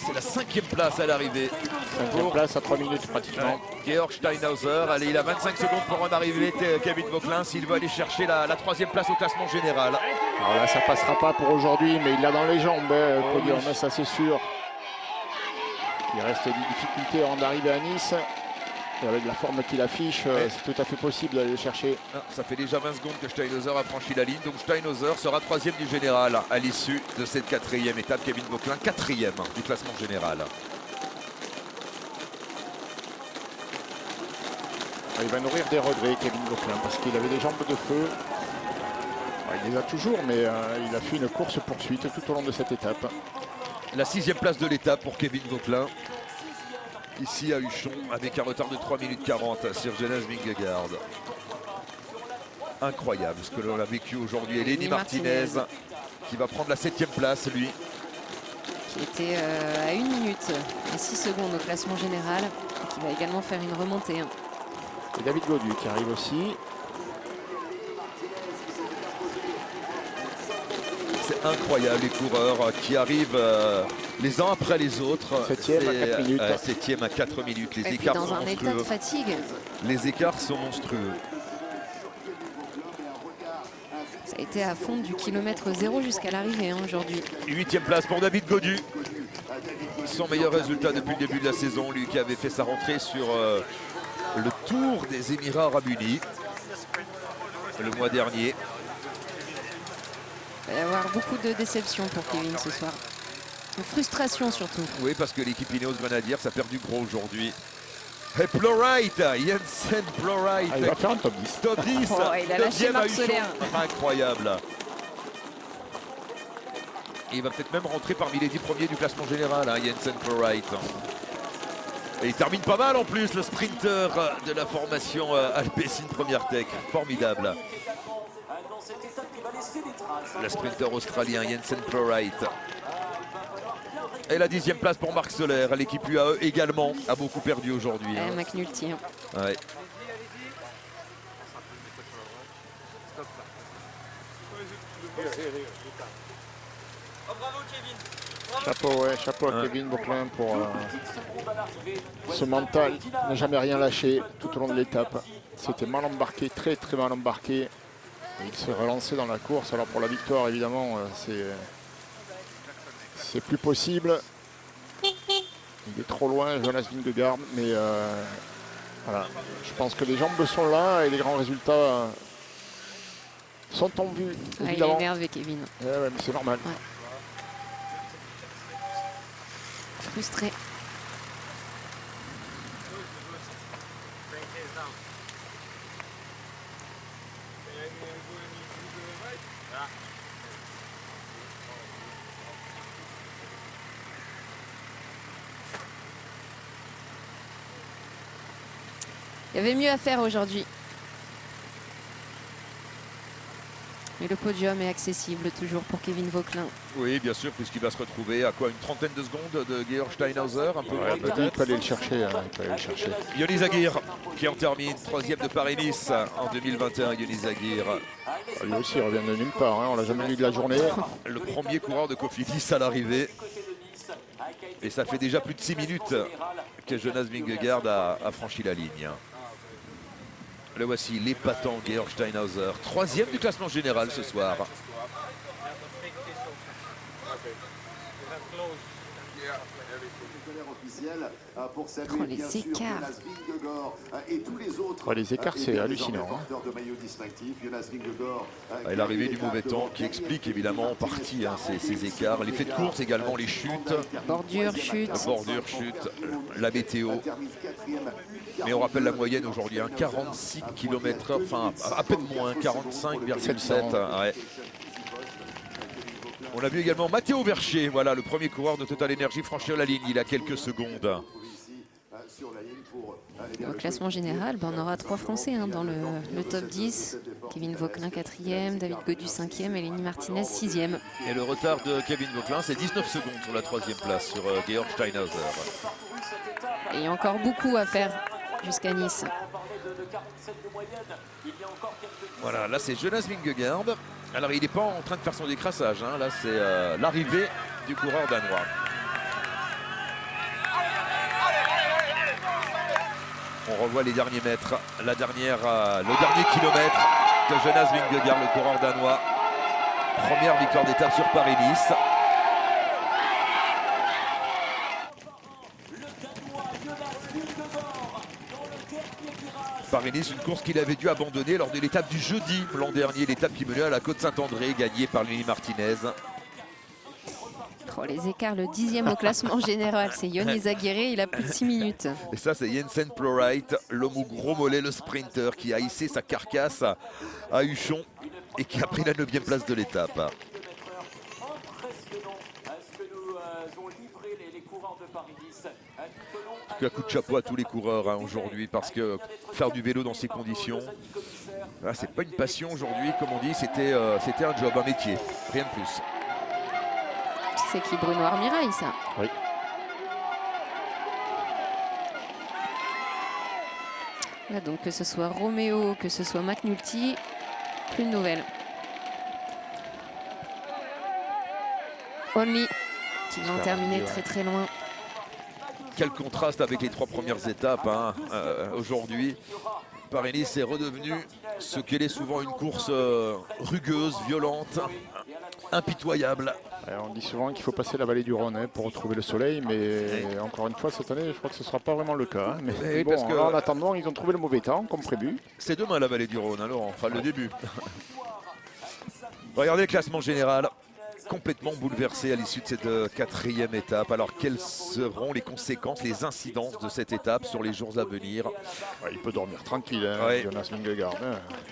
Speaker 1: C'est la 5e place à l'arrivée.
Speaker 2: 5e place à 3 minutes pratiquement.
Speaker 1: Georg Steinhauser, allez, il a 25 secondes pour en arriver. Kevin Vauclin, s'il veut aller chercher la 3e place au classement général.
Speaker 2: Alors là, ça passera pas pour aujourd'hui, mais il l'a dans les jambes, le podium, ça c'est sûr. Il reste des difficultés avant d'arriver à Nice. Et avec la forme qu'il affiche, c'est tout à fait possible d'aller le chercher.
Speaker 1: Ça fait déjà 20 secondes que Steinhauser a franchi la ligne. Donc Steinhauser sera 3e du général à l'issue de cette 4e étape. Kevin Vauclin, 4e du classement général.
Speaker 2: Il va nourrir des regrets, Kevin Vauclin, parce qu'il avait des jambes de feu. Il les a toujours, mais il a fait une course-poursuite tout au long de cette étape.
Speaker 1: La 6e place de l'étape pour Kevin Vauclin. Ici à Huchon, avec un retard de 3 minutes 40 sur Jonas Vingegaard. Incroyable ce que l'on a vécu aujourd'hui. Et Lenny Martinez qui va prendre la 7e place, lui.
Speaker 3: Qui était à 1 minute et 6 secondes au classement général. Et qui va également faire une remontée.
Speaker 2: Et David Gaudu qui arrive aussi.
Speaker 1: C'est incroyable les coureurs qui arrivent les uns après les autres.
Speaker 2: 7e à 4 minutes.
Speaker 1: 7e à 4 minutes. Les
Speaker 3: et
Speaker 1: écarts
Speaker 3: dans
Speaker 1: sont
Speaker 3: un état de
Speaker 1: monstrueux.
Speaker 3: fatigue.
Speaker 1: Les écarts sont monstrueux.
Speaker 3: Ça a été à fond du kilomètre 0 jusqu'à l'arrivée aujourd'hui.
Speaker 1: 8e place pour David Gaudu. Son meilleur résultat depuis le début de la saison. Lui qui avait fait sa rentrée sur le Tour des Émirats Arabes Unis le mois dernier.
Speaker 3: Il va y avoir beaucoup de déceptions pour Kevin ce soir. Une frustration surtout.
Speaker 1: Oui, parce que l'équipe Ineos Grenadier, ça perd du gros aujourd'hui. Et Plowright, Jensen Plowright.
Speaker 2: Il va faire un top 10.
Speaker 1: Top 10.
Speaker 3: Oh, il a lâché
Speaker 1: 9e à
Speaker 3: Marc
Speaker 1: Huchon.
Speaker 3: Soler.
Speaker 1: Incroyable. Et il va peut-être même rentrer parmi les 10 premiers du classement général, Jensen Plowright. Et il termine pas mal en plus, le sprinter de la formation Alpecin Première Tech. Formidable. Le sprinter australien Jensen Plowright. Et la 10e place pour Marc Soler. L'équipe UAE également a beaucoup perdu aujourd'hui.
Speaker 3: McNulty.
Speaker 1: Ouais.
Speaker 2: Chapeau à Kevin Vauclin pour ce mental. Il n'a jamais rien lâché tout au long de l'étape. C'était mal embarqué, très mal embarqué. Il s'est relancé dans la course. Alors pour la victoire, évidemment, c'est plus possible. Il est trop loin, Jonas Vingegaard, mais voilà. Je pense que les jambes sont là et les grands résultats sont en vue.
Speaker 3: Il est
Speaker 2: Évidemment.
Speaker 3: énervé, Kevin.
Speaker 2: Ouais, mais c'est normal.
Speaker 3: Ouais. Frustré. Il y avait mieux à faire aujourd'hui. Mais le podium est accessible toujours pour Kevin Vauclin.
Speaker 1: Oui, bien sûr, puisqu'il va se retrouver à quoi, une trentaine de secondes de Georg Steinhauser, un peu moins
Speaker 2: Il
Speaker 1: peut-être.
Speaker 2: peut aller le chercher.
Speaker 1: Yoni Zagir qui en termine 3e de Paris-Nice en 2021. Yoni Zagir.
Speaker 2: Lui aussi, il revient de nulle part. On l'a jamais vu de la journée.
Speaker 1: Le premier coureur de Cofidis à l'arrivée. Et ça fait déjà plus de 6 minutes que Jonas Vingegaard a franchi la ligne. Le voici, l'épatant Georg Steinhauser, 3e du classement général ce soir.
Speaker 3: Oh, les écarts.
Speaker 2: Les écarts, c'est hallucinant.
Speaker 1: Et l'arrivée du mauvais temps qui explique évidemment en partie ces écarts. L'effet de course également, les chutes.
Speaker 3: Bordure, chute.
Speaker 1: Bordure, chute, la météo. Mais on rappelle la moyenne aujourd'hui, 46 km/h, enfin à peine moins, 45,7. Ouais. On a vu également Matteo Vercher, voilà le premier coureur de Total Energy franchir la ligne il y a quelques secondes.
Speaker 3: Au classement général, on aura 3 Français dans le top 10. Kevin Vauquelin 4e, David Gaudu 5e et Lenny Martinez 6e.
Speaker 1: Et le retard de Kevin Vauquelin, c'est 19 secondes sur la 3e place sur Georg Steinhauser.
Speaker 3: Et il y a encore beaucoup à faire jusqu'à Nice.
Speaker 1: Voilà, là c'est Jonas Vingegaard. Alors il n'est pas en train de faire son décrassage, là c'est l'arrivée du coureur danois. On revoit les derniers mètres, le dernier kilomètre de Jonas Vingegaard, le coureur danois. Première victoire d'étape sur Paris-Nice. Paris-Nice, une course qu'il avait dû abandonner lors de l'étape du jeudi l'an dernier, l'étape qui menait à la Côte-Saint-André, gagnée par Lenny Martinez.
Speaker 3: Oh, les écarts, le 10e au classement général, c'est Yoni Zaguirre, il a plus de 6 minutes.
Speaker 1: Et ça, c'est Jensen Plowright, l'homme au gros mollet, le sprinter, qui a hissé sa carcasse à Huchon et qui a pris la 9e place de l'étape. En tout cas, coup de chapeau à tous les coureurs aujourd'hui, parce que faire du vélo dans ces conditions, c'est pas une passion aujourd'hui, comme on dit, c'était un job, un métier, rien de plus.
Speaker 3: C'est qui, Bruno Armirail, ça?
Speaker 2: Oui.
Speaker 3: Là, donc que ce soit Roméo, que ce soit McNulty, plus de nouvelles. Only, qui va en terminer très loin.
Speaker 1: Quel contraste avec les 3 premières étapes aujourd'hui. Paris-Nice est redevenu ce qu'elle est souvent, une course rugueuse, violente, impitoyable.
Speaker 2: On dit souvent qu'il faut passer la vallée du Rhône pour retrouver le soleil, mais encore une fois cette année, je crois que ce ne sera pas vraiment le cas. Mais bon, parce que en attendant, ils ont trouvé le mauvais temps, comme prévu.
Speaker 1: C'est demain la vallée du Rhône, Laurent, enfin le début. Regardez le classement général, complètement bouleversé à l'issue de cette 4e étape. Alors quelles seront les conséquences, les incidences de cette étape sur les jours à venir?
Speaker 2: Il peut dormir tranquille, Jonas Vingegaard.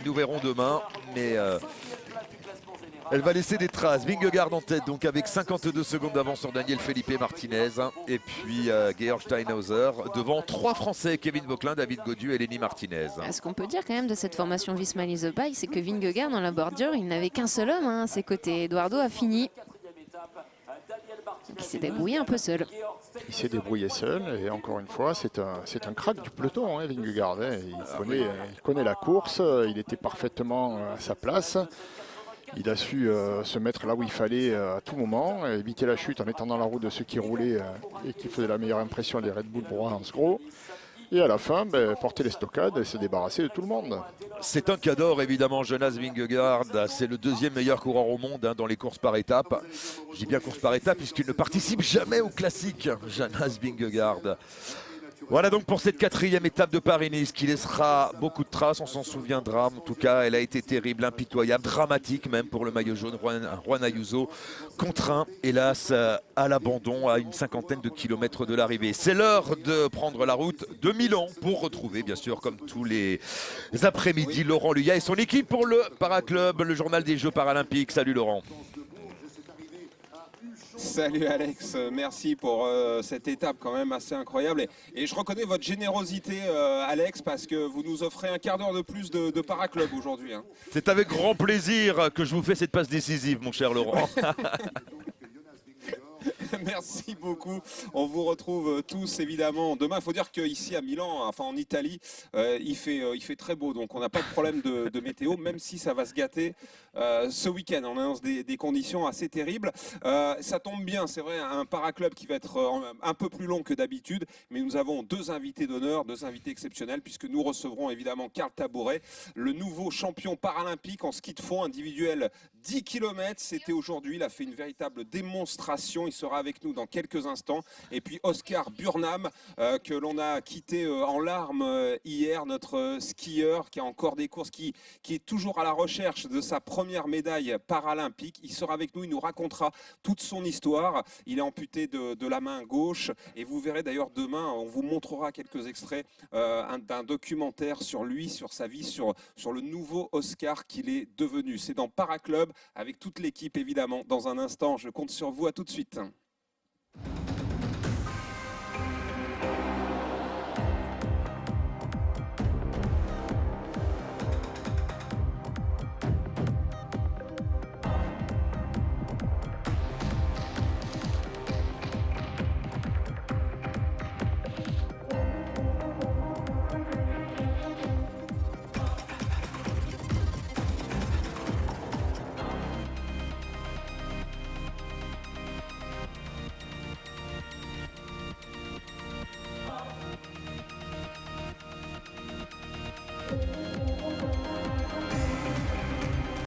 Speaker 1: Nous verrons demain, mais elle va laisser des traces. Vingegaard en tête, donc avec 52 secondes d'avance sur Daniel Felipe Martinez. Et puis Georg Steinhauser devant 3 Français, Kevin Vauquelin, David Gaudu et Lenny Martinez.
Speaker 3: Ce qu'on peut dire quand même de cette formation Visma Lease the Bike, c'est que Vingegaard dans la bordure, il n'avait qu'un seul homme à ses côtés. Eduardo a fini. Il s'est débrouillé un peu seul.
Speaker 2: Il s'est débrouillé seul et encore une fois, c'est un crack du peloton, Vingegaard. Il connaît la course, il était parfaitement à sa place. Il a su se mettre là où il fallait à tout moment, éviter la chute en étant dans la roue de ceux qui roulaient et qui faisaient la meilleure impression des Red Bull Brabants gros. Et à la fin, porter les stockades et se débarrasser de tout le monde.
Speaker 1: C'est un cador évidemment, Jonas Vingegaard. C'est le 2e meilleur coureur au monde dans les courses par étapes. Je dis bien courses par étapes puisqu'il ne participe jamais au classique, Jonas Vingegaard. Voilà donc pour cette 4e étape de Paris-Nice qui laissera beaucoup de traces, on s'en souviendra. En tout cas, elle a été terrible, impitoyable, dramatique même pour le maillot jaune. Juan Ayuso contraint, hélas, à l'abandon à une 50aine de kilomètres de l'arrivée. C'est l'heure de prendre la route de Milan pour retrouver, bien sûr, comme tous les après-midi, Laurent Luyat et son équipe pour le Paraclub, le journal des Jeux paralympiques. Salut Laurent.
Speaker 12: Salut Alex, merci pour cette étape quand même assez incroyable et je reconnais votre générosité Alex parce que vous nous offrez un quart d'heure de plus de Paraclub aujourd'hui.
Speaker 1: C'est avec grand plaisir que je vous fais cette passe décisive mon cher Laurent.
Speaker 12: Merci beaucoup. On vous retrouve tous évidemment demain. Il faut dire qu'ici à Milan, enfin en Italie, il fait très beau. Donc on n'a pas de problème de météo, même si ça va se gâter ce week-end. On annonce des conditions assez terribles. Ça tombe bien, c'est vrai, un Paraclub qui va être un peu plus long que d'habitude. Mais nous avons 2 invités d'honneur, 2 invités exceptionnels, puisque nous recevrons évidemment Karl Tabouret, le nouveau champion paralympique en ski de fond individuel 10 km. C'était aujourd'hui, il a fait une véritable démonstration. Il sera avec nous dans quelques instants. Et puis Oscar Burnham, que l'on a quitté en larmes hier, notre skieur qui a encore des courses, qui est toujours à la recherche de sa première médaille paralympique. Il sera avec nous, il nous racontera toute son histoire. Il est amputé de la main gauche et vous verrez d'ailleurs demain, on vous montrera quelques extraits d'un documentaire sur lui, sur sa vie, sur le nouveau Oscar qu'il est devenu. C'est dans Paraclub avec toute l'équipe évidemment. Dans un instant, je compte sur vous, à tout de suite.